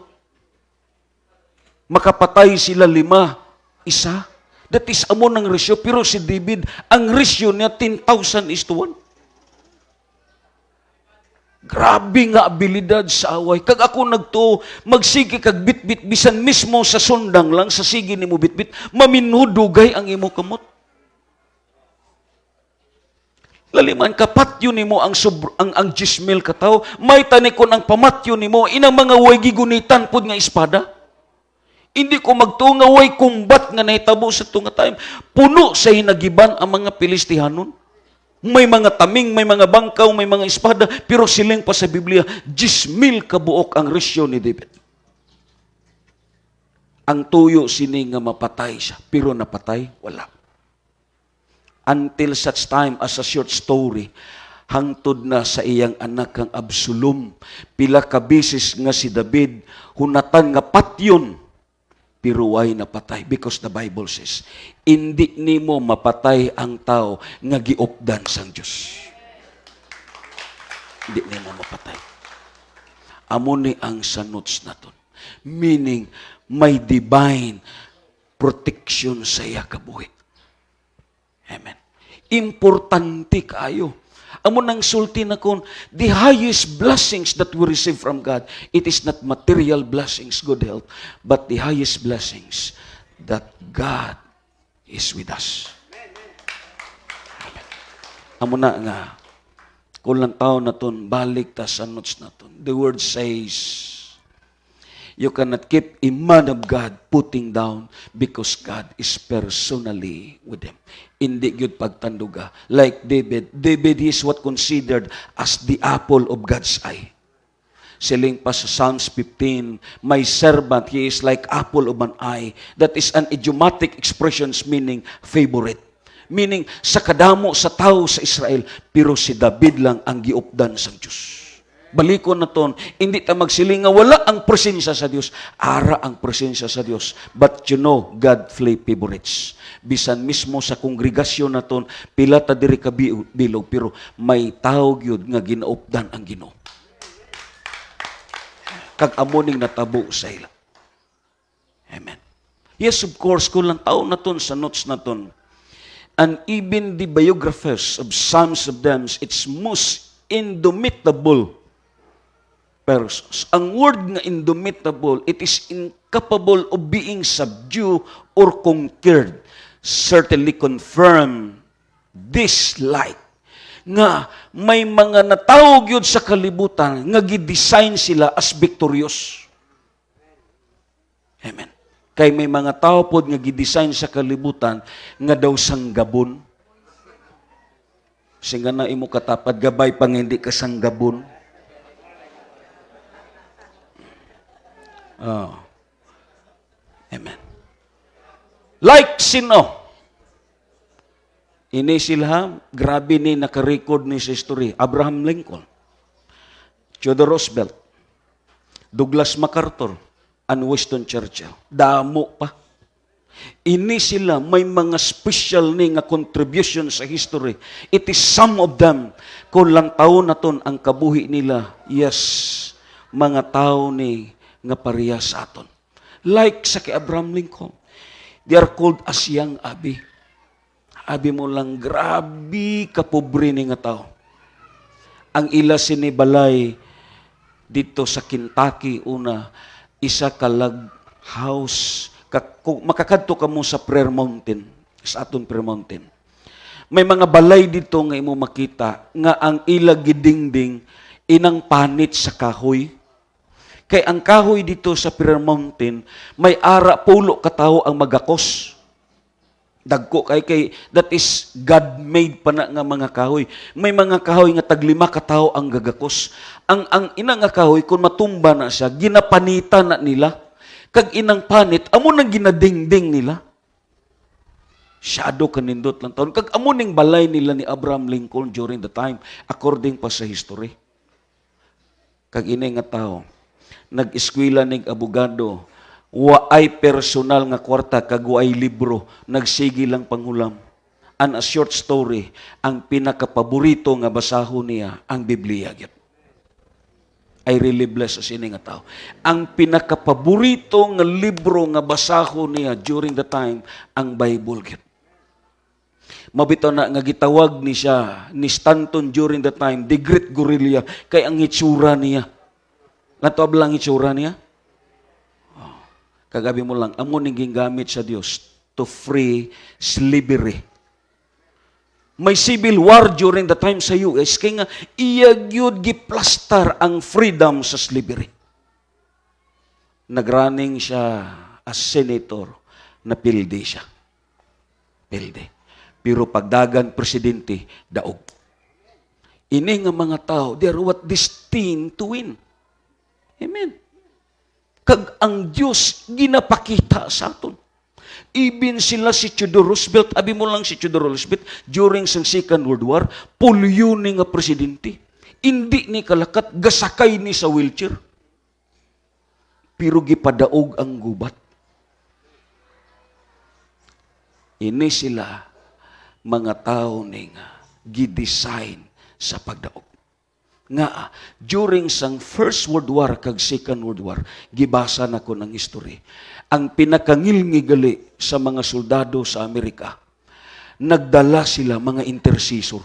Makapatay sila 5, 1. That is amo ng resyo. Pero si David, ang resyo niya, 10,000:1. Grabe nga abilidad sa away. Kag ako nagto, magsige kag bitbit, bisan mismo sa sundang lang, sa sige ni mo bitbit, maminudugay ang imo kamot. Laliman ka, patyo ni mo ang 10,000 kataw, may tanikon ang pamatyo ni mo, inang mga way gigunitan pod nga espada. Hindi ko magtungaway kumbat nga nahitabo sa tunga time. Puno sa hinagiban ang mga Pilistihanon. May mga taming, may mga bangkaw, may mga espada, pero siling pa sa Biblia, 10,000 kabuok ang resyo ni David. Ang tuyo sini nga mapatay siya, pero napatay, wala. Until such time as a short story, hangtod na sa iyang anak kang Absalom, pila ka bisis nga si David, hunatan nga patyon, pero way napatay. Because the Bible says, hindi nimo mapatay ang tao nga giupdan sang Diyos. Hindi nimo mapatay. Amo ni ang sanuts naton. Meaning, may divine protection sa iya kabuhi. Amen. Importante kayo. Amo nang sulti na kon, the highest blessings that we receive from God, it is not material blessings, good health, but the highest blessings that God is with us. Amen. Amo na nga, kulang tao na ton, balik ta sa notes na ton. The word says, you cannot keep a man of God putting down because God is personally with him. Hindi gyud pagtanduga. Like David. David is what considered as the apple of God's eye. Siling pa sa Psalms 15, my servant, he is like apple of an eye. That is an idiomatic expression meaning favorite. Meaning, sa kadamo sa tao sa Israel, pero si David lang ang giupdan sa Diyos. Balikon na ton, hindi ta magsiling nga wala ang presensya sa Dios. Ara ang presensya sa Dios. But you know, God favorites. Bisan mismo sa kongregasyon na ton, pila ta diri ka bilog, pero may tao gyud nga ginaupdan ang Ginoo. Kag amoning natabo sa ila. Amen. Yes, of course, kulang tao na ton sa notes na ton. And even the biographers of Psalms of them, it's most indomitable persons. Ang word nga indomitable, it is incapable of being subdued or conquered. Certainly confirm this light. Nga may mga natawag yun sa kalibutan nga gidesign sila as victorious. Amen. Kay may mga tao pod nga gidesign sa kalibutan nga daw sanggabon. Singa na imo katapad gabay pang hindi ka sanggabon. Oh. Amen. Like sino? Ini sila, grabe ni nakarecord ni sa history. Abraham Lincoln, Theodore Roosevelt, Douglas MacArthur, and Winston Churchill. Damo pa. Ini sila may mga special ni nga contribution sa history. It is some of them. Kung lang taon na ton ang kabuhi nila, yes, mga tao ni nga parehas sa aton. Like sa kay Abraham Lincoln, they are called as young abi. Abi mo lang, grabe kapobre ni nga tao. Ang ila sinibalay dito sa Kentucky, una, isa kalag house. Kung makakadto ka mo sa Prayer Mountain, sa aton Prayer Mountain, may mga balay dito nga imo makita nga ang ila gidingding inang panit sa kahoy. Kay ang kahoy dito sa Prayer Mountain, may ara pulo katao ang magakos. Dagko kay that is God-made pa na nga mga kahoy. May mga kahoy nga taglima katao ang gagakos. Ang ina nga kahoy, kung matumba na siya, ginapanita na nila. Kag inang panit, amo nang ginadingding nila. Shadow kanindot lang taon. Kag amo ning balay nila ni Abraham Lincoln during the time, according pa sa history. Kag inay nga tao, nag-eskwela ning abogado, waay personal nga kwarta, kag waay libro, nagsigi lang panghulam. And a short story, ang pinakapaborito nga basahon niya, ang Biblia. I really bless as ini nga tao. Ang pinakapaborito nga libro nga basahon niya during the time, ang Bible. Mabito na nga gitawag ni siya, ni Stanton during the time, the Great Guerrilla, kay ang itsura niya. Natoab lang itsura niya? Kagabi mo lang, amo ning gingamit sa Dios to free slavery. May civil war during the time sa US, kaya nga iyag yun giplastar ang freedom sa slavery. Nagrunning siya as senator, napildi siya. Pildi. Pero pagdagan presidente, daog. Ini nga mga tao, they are what destined to win. Amen. Kag ang Diyos ginapakita sa aton. Even sila si Theodore Roosevelt, abi mo lang si Theodore Roosevelt, during sa Second World War, pulyo ni nga presidente. Hindi ni kalakat, gasakay ni sa wheelchair. Pero gipadaog ang gubat. Ini sila mga tao ni nga gidesign sa pagdaog. Nga, during sang First World War kag Second World War, gibasa na ko ng history. Ang pinakangilngigali sa mga soldado sa Amerika, nagdala sila mga intercessor.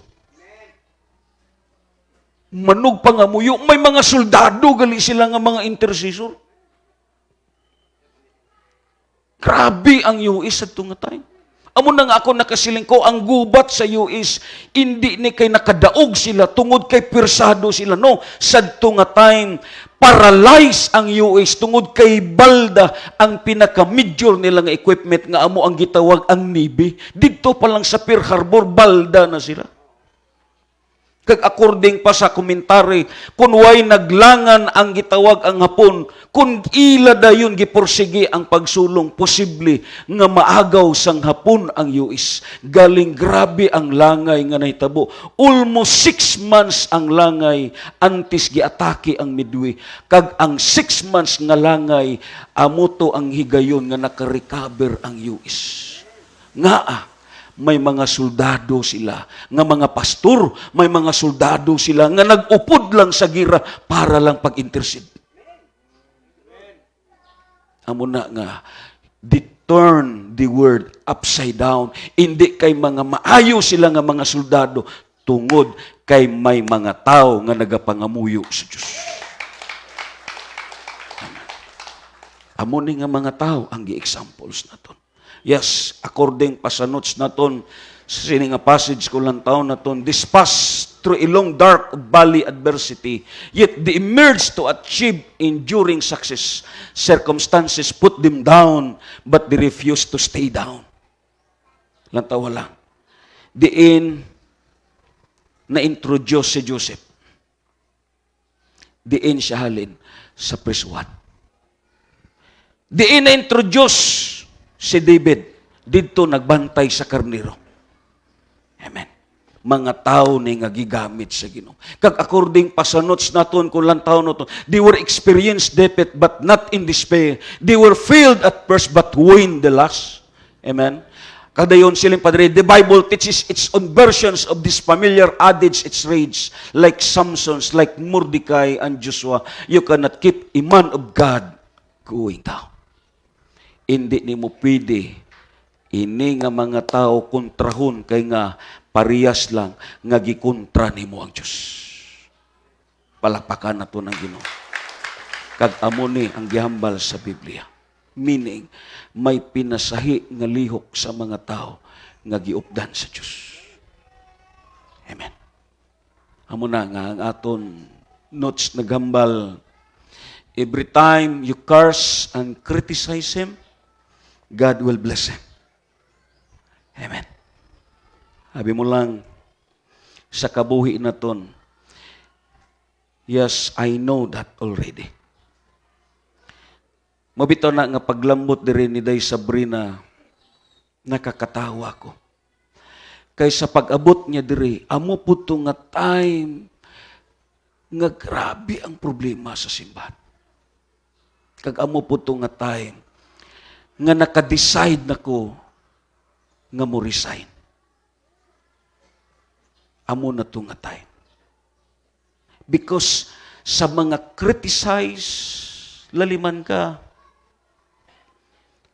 Manog pangamuyo, may mga soldado gali sila nga mga intercessor. Grabe ang US at nga time. Amo na nga ako nakasiling ko, ang gubat sa US, hindi ni kay nakadaog sila, tungod kay pirsado sila. No, sadto nga time, paralyze ang US, tungod kay balda ang pinaka-major nila nga equipment nga amo ang gitawag ang Navy. Dito pa lang sa Pearl Harbor, balda na sila. Kag according pa sa komentary, kung way naglangan ang gitawag ang Hapon, kung ila dayon giporsige ang pagsulong, posible nga maagaw sang Hapon ang US. Galing grabe ang langay nga nahitabo. Almost 6 months ang langay antes giatake ang Midway. Kag ang 6 months nga langay, amuto ang higayon nga nakarecover ang US. Nga may mga soldado sila, nga mga pastor, may mga soldado sila, nga nag-upod lang sa gira para lang pag-intercede. Amo na nga, turn the word upside down. Hindi kay mga maayo sila nga mga soldado, tungod kay may mga tao nga nagapangamuyo sa Diyos. Amo ni nga mga tao ang gi-examples naton. Yes, according pa sa notes naton, sa sini nga passage ko lang taon naton, this past through a long dark valley adversity, yet they emerged to achieve enduring success. Circumstances put them down, but they refused to stay down. Lantawa lang. Diin na-introduce si Joseph. Diin siya halin sa prisuhan. Diin na-introduce si David. Dito nagbantay sa karnero. Amen. Mga tao ni nga gigamit sa Ginoo. Kag according pa sa notes naton kung lang tao naton, they were experienced defeat but not in despair. They were failed at first but win the last. Amen. Kadayon siling Padre, the Bible teaches its own versions of this familiar adage, its rage, like Samson's, like Mordecai and Joshua. You cannot keep a man of God going down. Hindi ni mo pwede ini nga mga tao kontrahon kay nga parehas lang nga gikontra nimo ang Dios. Palakpakan nato ng Ginoo. Kag amo ni ang gihambal sa Biblia. Meaning, may pinasahi nga lihok sa mga tao nga giupdan sa Dios. Amen. Amo na nga ang aton notes naghambal. Every time you curse and criticize him, God will bless him. Amen. Sabi mo lang, sa kabuhi na ton, yes, I know that already. Mabito na nga paglambot diri ni Day Sabrina, nakakatawa ko. Kaysa pag-abot niya diri, amo po to nga time, nga grabe ang problema sa simbahan. Kag amo po to nga time, nga naka-decide na ko, nga mo resign. Amo na to nga time. Because sa mga criticize, laliman ka,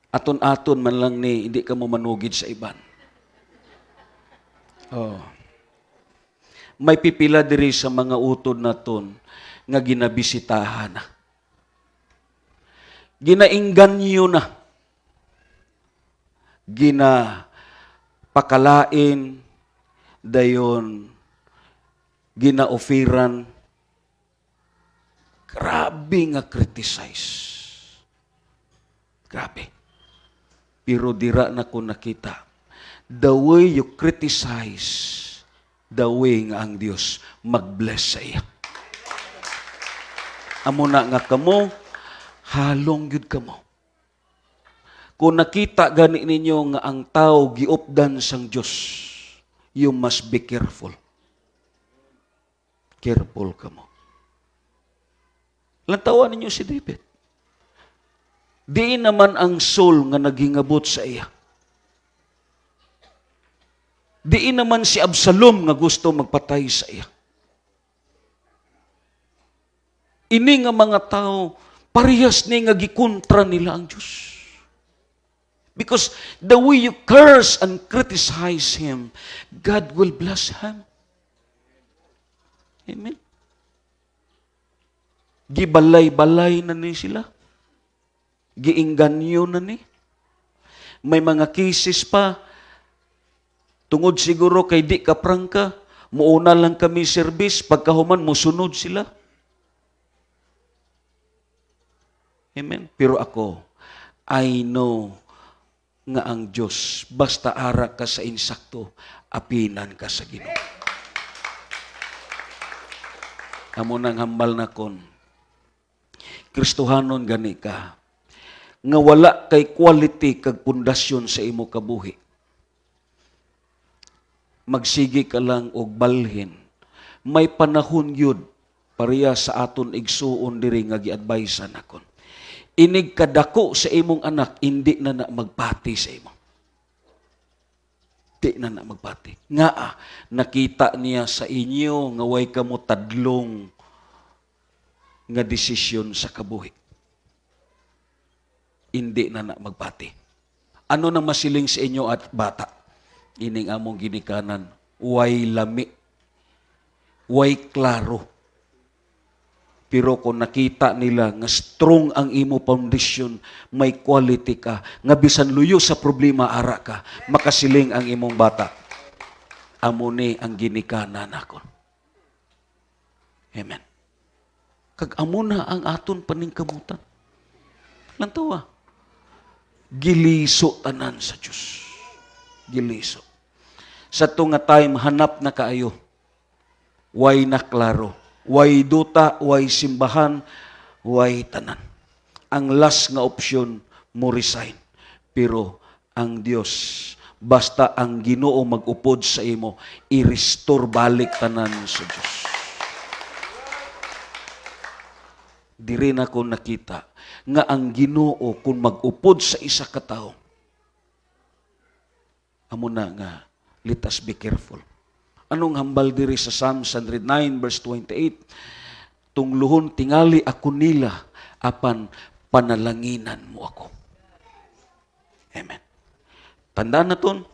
aton-aton man lang ni, hindi ka mo manugid sa iban. Oh. May pipila diri sa mga utod naton nga ginabisitahan na. Ginaingganyo na. Ginapakalain, dayon, ginaofiran. Grabe nga criticize. Grabe. Pero dira na ko nakita. The way you criticize, the way nga ang Dios mag-bless sa iya. Amo na nga kamo, halong yun kamo. Kung nakita gani ninyo nga ang tao giupdan sang Dios, you must be careful. Careful kamo. Lantawan ninyo si David. Di naman ang soul nga naghingabot sa iya. Di naman si Absalom nga gusto magpatay sa iya. Ini nga mga tao, parehas ni nga gikontra nila ang Diyos. Because the way you curse and criticize him, God will bless him. Amen. Gibalay-balay na ni sila. Giingganyo na ni. May mga cases pa, tungod siguro kay di ka prangka, muuna lang kami service, pagkahuman musunod sila. Amen. Pero ako, I know nga ang Diyos, basta ara ka sa insakto, apinan ka sa Ginoo. Amo nang hambal na kon, Kristohanon gani ka, nga wala kay quality kag pundasyon sa imo kabuhi. Magsigi ka lang og balhin. May panahon yun, pareha sa aton igsuon diri nga gi-advise nakon. Inig kadako sa imong anak, hindi na magpati sa imo. Di na magpati. Nga nakita niya sa inyo nga way kamo tadlong nga desisyon sa kabuhi. Hindi na magpati. Ano nang masiling sa inyo at bata? Ining among ginikanan, way lami, way klaro. Pero kung nakita nila nga strong ang imo foundation, may quality ka, nga bisan luyo sa problema ara ka, makasiling ang imong bata. Amo ni ang ginikanan nakon. Amen. Kag amo na ang aton paningkamutan. Lantawa. Giliso tanan sa Diyos. Giliso. Sa tunga time, hanap na kaayo. Way na klaro. Way duta, way simbahan, way tanan. Ang last nga opsyon, mo resign. Pero ang Diyos, basta ang Ginoo mag-upod sa imo, i-restore balik tanan sa Diyos. Di rin ako nakita nga ang Ginoo kung mag-upod sa isa ka tao, amo na nga, let us be careful. Anong hambal diri sa Psalm 109 verse 28? Tungluhon tingali ako nila, apan panalanginan mo ako. Amen. Tandaan naton,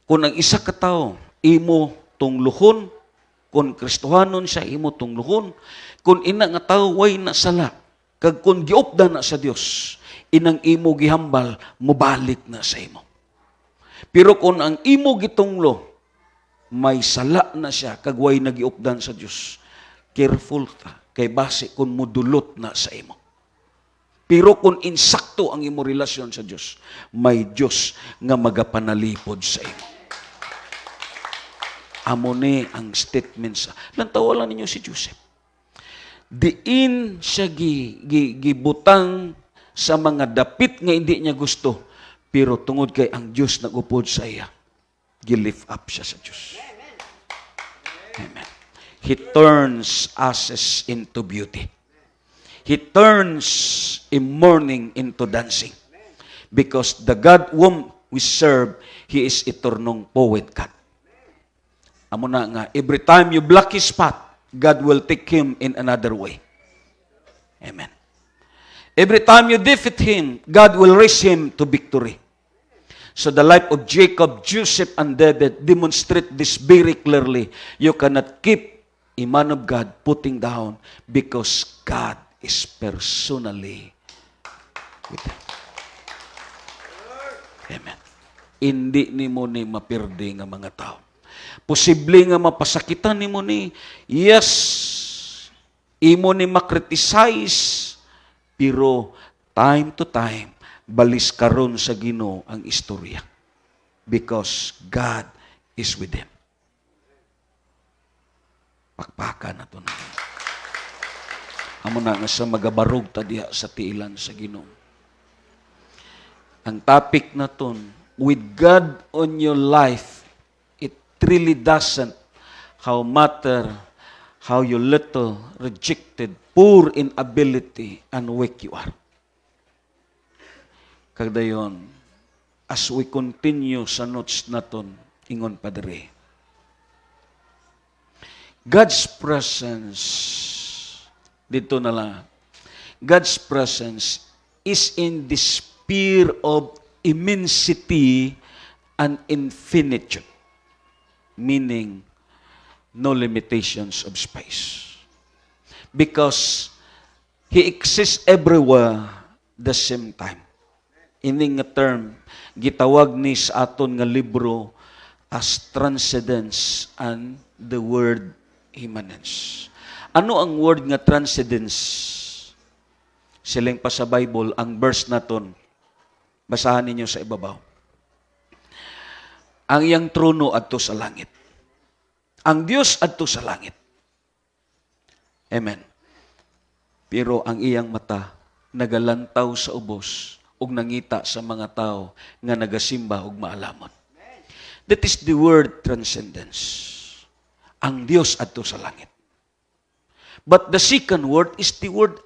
kung ang isa ka tao, imo tungluhon, kung Kristohanon siya, imo tungluhon, kung ina nga tao, way na sala, kag kung giupda na sa Dios, inang imo gihambal, mubalik na sa imo. Pero kung ang imo gitunglo, may sala na siya, kag way nagiupdan sa Dios, careful ta, kay base kung mudulot na sa imo. Pero kung insakto ang imo relasyon sa Dios, may Dios nga magapanalipod sa imo. Amo ni ang statement sa, lantawa lang ninyo si Joseph. Diin siya gibutang sa mga dapit nga hindi niya gusto, pero tungod kay ang Diyos nag-upod sa iya, gi-lift up siya sa Diyos. Amen. He turns ashes into beauty. He turns a mourning into dancing. Because the God whom we serve, He is eternong poet God. Amo na nga, every time you block His path, God will take him in another way. Amen. Every time you defeat him, God will raise him to victory. So the life of Jacob, Joseph, and David demonstrate this very clearly. You cannot keep a man of God putting down because God is personally with him. Amen. Hindi ni mo ni mapirdi nga mga tao. Posible nga mapasakitan ni mo ni, yes, imo ni makriticize, pero time to time, balis karon sa Ginoo ang istorya. Because God is with him. Pakpakan na ito na. Amo na nga sa magabarog ta diha sa tiilan sa Ginoo. Ang topic na ito, with God on your life, really doesn't matter how you little, rejected, poor in ability, and weak you are. Kagdayon, as we continue sa notes naton, ingon padre, God's presence, dito na lang, God's presence is in the sphere of immensity and infinitude. Meaning, no limitations of space. Because He exists everywhere the same time. Ini nga term, gitawag ni sa aton nga libro as transcendence and the word immanence. Ano ang word nga transcendence? Siling pa sa Bible, ang verse naton, basahan ninyo sa ibabaw. Ang iyang trono adto sa langit. Ang Dios adto sa langit. Amen. Pero ang iyang mata nagalantaw sa ubos ug nangita sa mga tao nga nagasimba ug maalamon. That is the word transcendence. Ang Dios adto sa langit. But the second word is the word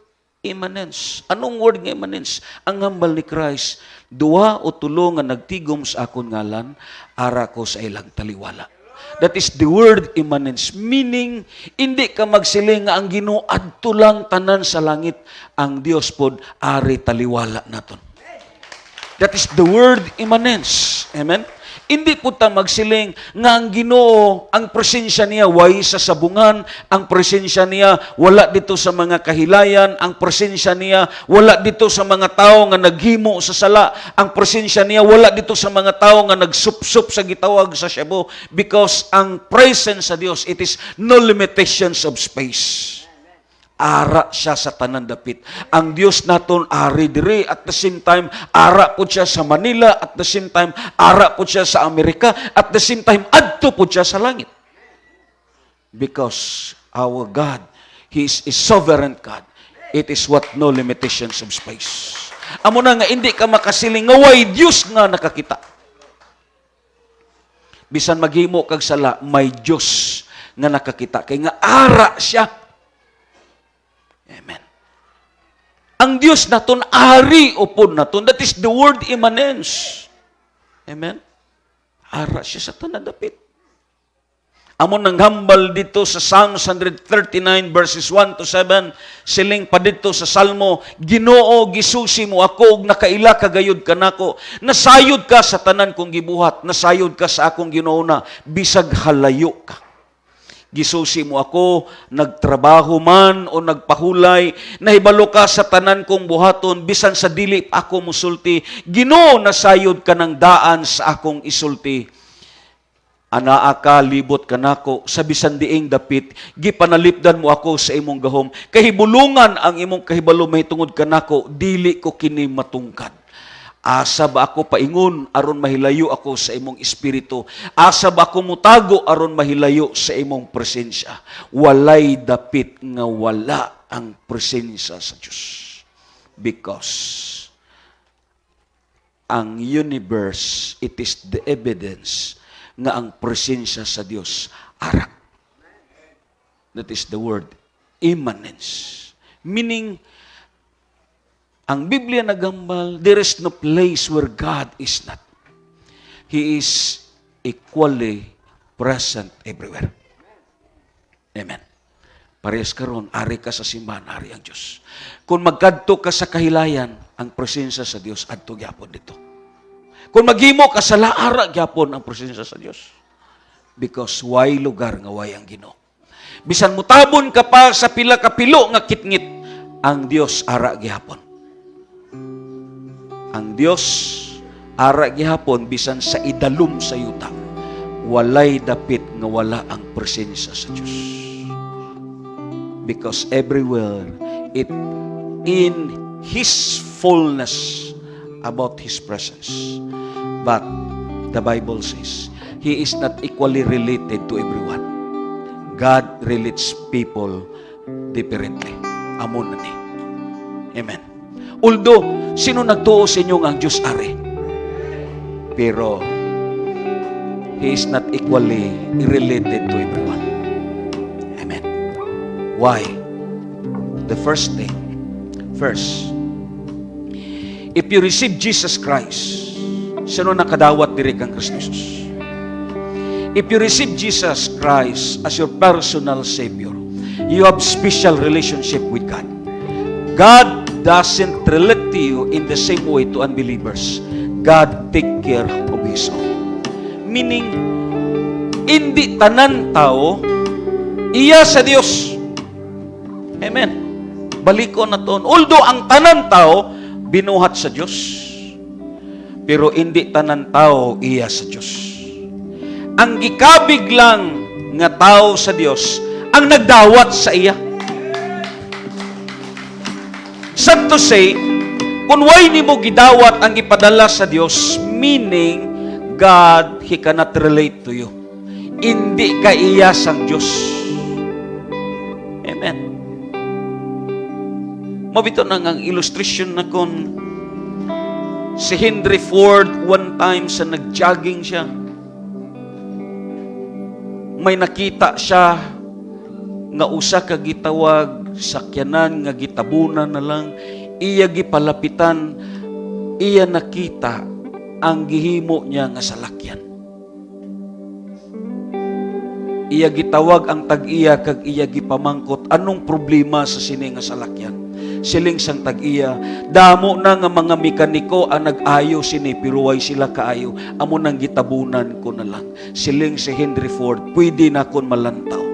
immanence. Anong word nga immanence? Ang hambal ni Christ, duha o tulo nga nagtigom sa akon ngalan, ara ko sa ilang taliwala. That is the word immanence. Meaning, hindi ka magsiling nga ang Ginoo adto lang tanan sa langit, ang Dios pod ari taliwala naton. That is the word immanence. Amen? Hindi po ta magsiling nga ang Ginoo, ang presensya niya way sa sabungan, ang presensya niya wala dito sa mga kahilayan, ang presensya niya wala dito sa mga tao nga naghimo sa sala, ang presensya niya wala dito sa mga tao nga nagsupsup sa gitawag sa Shabu, because ang presence sa Dios, it is no limitations of space. Ara siya sa tanan dapit. Ang Dios naton ari diri, at the same time ara po siya sa Manila, at the same time ara po siya sa Amerika, at the same time adto po siya sa langit. Because our God, He is a sovereign God. It is what no limitations of space. Amo na nga hindi ka makasiling nga way Dios nga nakakita. Bisan maghimo kag sala, may Dios nga nakakita kay nga ara siya. Amen. Ang Diyos naton ari upon naton. That is the word immanence. Amen. Ara siya sa tanan dapit. Amon nang hambal dito sa Psalms 139 verses 1 to 7, siling pa dito sa Salmo, Ginoo gisusi mo ako ug nakaila kagayud kanako. Nasayod ka sa tanan kong gibuhat, nasayod ka sa akong ginuuna, bisag halayo ka. Gisusi mo ako, nagtrabaho man o nagpahulay, nahibalo ka sa tanan kong buhaton, bisan sa dili ako musulti. Ginoo, nasayod ka ng daan sa akong isulti. Anaa ka, libot ka nako, sa bisan diing dapit, gipanalipdan mo ako sa imong gahom. Kahibulungan ang imong kahibalo, mahitungod ka nako, dili ko kini matungkad. Asa ba ako paingon aron mahilayo ako sa imong espiritu? Asa ba ako mutago aron mahilayo sa imong presensya? Walay dapit nga wala ang presensya sa Diyos. Because ang universe, it is the evidence nga ang presensya sa Diyos ara. That is the word immanence. Meaning, ang Biblia nagambal, there is no place where God is not. He is equally present everywhere. Amen. Parehas karon, ari ka sa simbahan, ari ang Diyos. Kung magkadto ka sa kahilayan, ang presensya sa Diyos adto gyapon dito. Kung maghimo ka sa laara gyapon ang presensya sa Diyos. Because way lugar nga way ang Ginoo. Bisan mutabon ka pa sa pila ka pilo nga kitngit, ang Diyos ara gyapon. Ang Diyos, ara gihapon, bisan sa idalum sa yuta, walay dapit nga wala ang presensya sa Diyos. Because everywhere, it in His fullness about His presence. But, the Bible says, He is not equally related to everyone. God relates people differently. Amon na ni. Amen. Although, sino nagtuo sa inyo ang Diyos ari? Pero, He is not equally related to everyone. Amen. Why? The first thing. First, if you receive Jesus Christ, sino nakadawat diri kang Kristo Jesus? If you receive Jesus Christ as your personal Savior, you have special relationship with God. God doesn't relate to you in the same way to unbelievers. God take care of His own. Meaning, hindi tanan tao, iya sa Dios. Amen. Baliko na to. Although ang tanan tao, binuhat sa Dios. Pero hindi tanan tao, iya sa Dios. Ang gikabig lang nga tao sa Dios, ang nagdawat sa iya. Sad to say, kung way ni mo gidawat ang ipadala sa Dios, meaning, God, He cannot relate to you. Hindi ka iya sang Diyos. Amen. Mabito na ang illustration na kung si Henry Ford, one time sa nag-jogging siya, may nakita siya nga usa ka gitawag sakyanan nga gitabunan na lang, iya gipalapitan, iya nakita ang gihimo niya nga salakyan. Iya gitawag ang tag-iya kag iya gipamangkot, anong problema sa sini nga salakyan? siling sang tag-iya, damo na nga mga mekaniko ang nag-ayo sini, pero way sila kaayo, amo nang gitabunan ko na lang. Siling si Henry Ford, pwede na kon malantaw.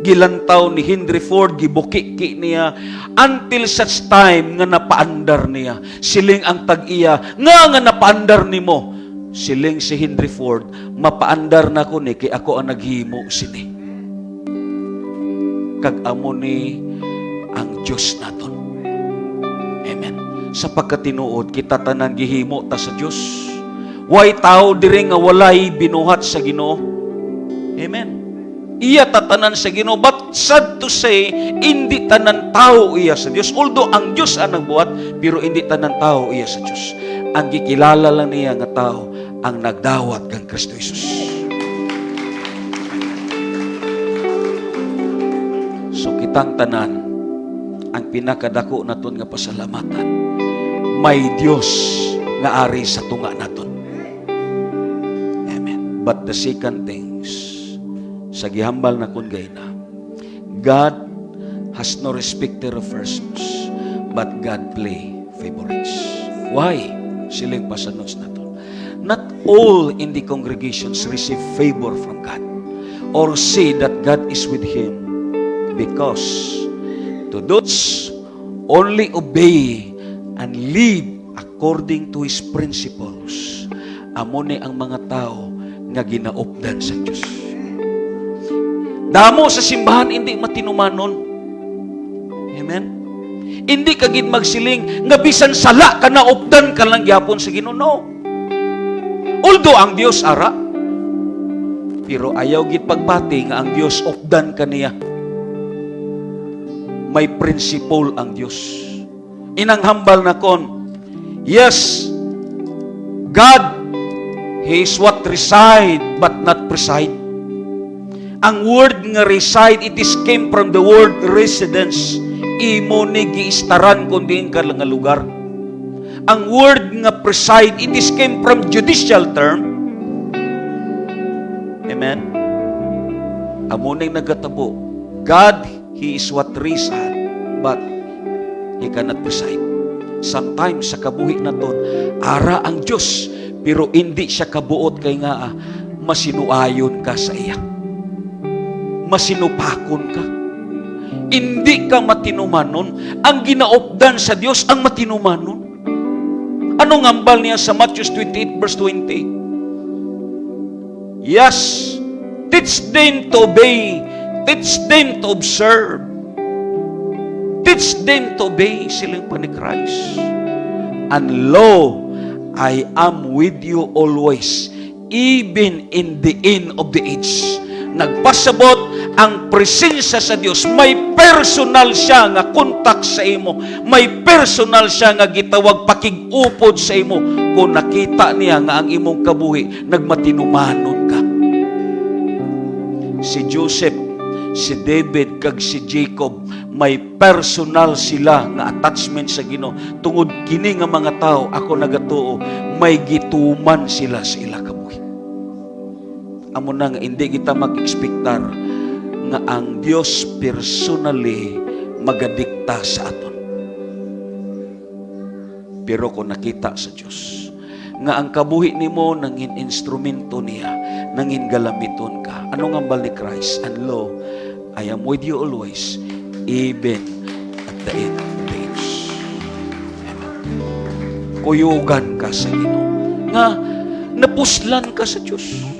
Gilantaw ni Henry Ford, gibuki-ki niya, until such time nga napaandar niya. Siling ang tag-iya, nga napaandar nimo. Siling si Henry Ford, mapaandar na ko ni, kay ako ang naghimo sini. Kag amo ni ang Diyos naton. Amen. Sa pagkatinuod, kita tanan gihimo ta sa Diyos. Way tao diri nga walay binuhat sa Ginoo. Amen. Iya tatanan sa Ginoo, but sad to say, hindi tanan tao iya sa Diyos. Although ang Diyos ang nagbuhat, pero hindi tanan tao iya sa Diyos. Ang gikilala lang niya nga tao, ang nagdawat kang Kristo Jesus. So kitang tanan, ang pinakadako naton nga pasalamatan, may Dios nga ari sa tunga naton. Amen. But the second things, sa gihambal na kun gayna, God has no respecter of persons, but God play favorites. Why? Siling pasanods naton. Not all in the congregations receive favor from God or say that God is with him, because to those only obey and live according to His principles, amo ni ang mga tao nga ginaupdan sa Diyos. Damo sa simbahan hindi matinumanon. Amen. Hindi ka gid magsiling nga bisan sala ka na updan ka lang gyapon sa Ginoo. No. Although ang Dios ara, pero ayaw gid pagpati nga ang Dios updan kaniya. May principle ang Diyos. Inang hambal na kon, yes, God, He is what reside but not preside. Ang word nga reside, it is came from the word residence. Imo ni giistaran kundi ka lang nga lugar. Ang word nga preside, it is came from judicial term. Amen. Amo nang nagatabo. God, He is what reside, but He cannot preside. Sometimes sa kabuhi naton, ara ang Diyos, pero hindi siya kabuot kay nga masinuayon ka sa iya. Masinupakon ka. Hindi ka matinumanon. Ang ginaupdan sa Diyos ang matinumanon. Anong ambal niya sa Matthew 28 verse 20? Yes, teach them to obey. Teach them to observe. Teach them to obey silang pa ni Christ. And lo, I am with you always, even in the end of the age. Nagpasabot ang presensya sa Dios. May personal siya nga kontak sa imo. May personal siya nga gitawag pakig-upod sa imo. Kung nakita niya nga ang imong kabuhi, nagmatinumanon ka. Si Joseph, si David, kag si Jacob, may personal sila nga attachment sa Ginoo. Tungod kini nga mga tao, ako nagatuo, may gituman sila sa ila kabuhi. Amo na nga, hindi kita mag-expectar nga ang Dios personally magadikta sa aton. Pero kung nakita sa Dios nga ang kabuhi nimo nangin instrumento niya, nangin galamiton ka. Ano nga bal ni Christ? And lo, I am with you always, even at the end of the age. Kuyugan ka sa Ginoo. Nga, napuslan ka sa Diyos.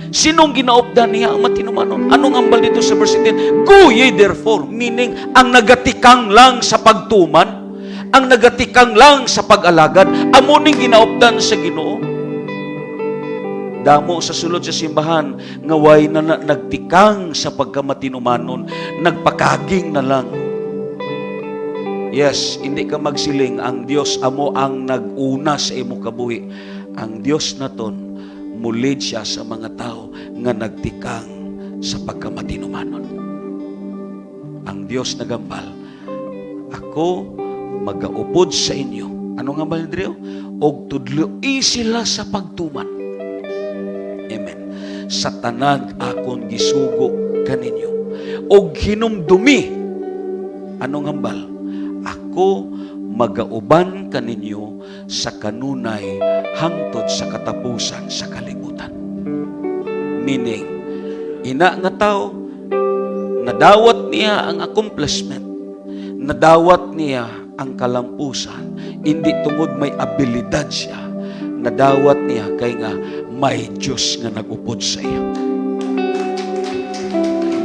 Sinong ginaupdan niya ang matinumanon? Anong ambal dito sa verse 10? Go ye therefore, meaning ang nagatikang lang sa pagtuman, ang nagatikang lang sa pag-alagad, amo ning ginaupdan sa Ginoo. Damo sa sulod sa simbahan nga way na nagtikang sa pagkamatinumanon, nagpakaging na lang. Yes, hindi ka magsiling ang Dios amo ang nag-una sa imo kabuhi. Ang Dios naton mulid siya sa mga tao nga nagtikang sa pagkamatinumanon. Ang Dios nagambal, ako magaupod sa inyo. Ano nga ba nito? Og tudloi sila sa pagtuman. Amen. Sa tanag akon gisugo kaninyo. Og hinumdumi. Anong hambal? Ako ko magauban kaninyo sa kanunay hangtod sa katapusan sa kalibutan. Meaning, ina nga tao, nadawat niya ang accomplishment, nadawat niya ang kalampusan, hindi tungod may abilidad siya, nadawat niya kay nga may Diyos nga nag-upod sa iya.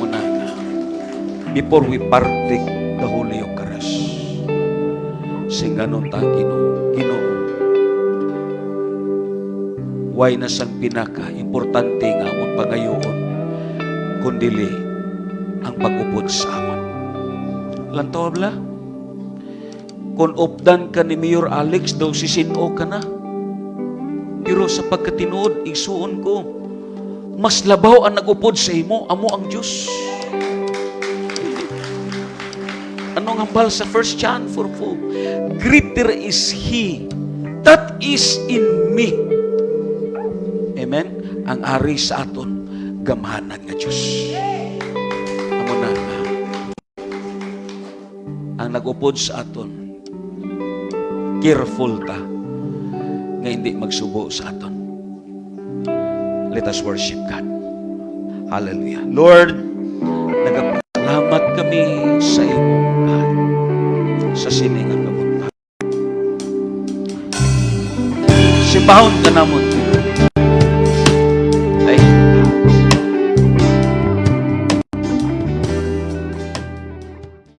Muna nga, before we partake the Holy Eucharist, sing ganon ta Ginoo, way na sang pinaka importante nga amon pangayoon kundili ang pag-upod sa amon. Lantaw bla, kung updan ka ni Mayor Alex daw sisino ka na, pero sa pagkatinuod isuon ko, mas labaw ang nag-upod sa imo, amo ang Diyos. Anong hambal sa 1 John 4:4? Greater is He that is in me. Amen? Ang ari sa aton, gamhanan nga Diyos. Amo na nga. Ang nag-upod sa aton, careful ta nga hindi magsubo sa aton. Let us worship God. Hallelujah. Lord, nagapasalamat kami sa imo, God, sa siningang kabunta. Sibahon ka namon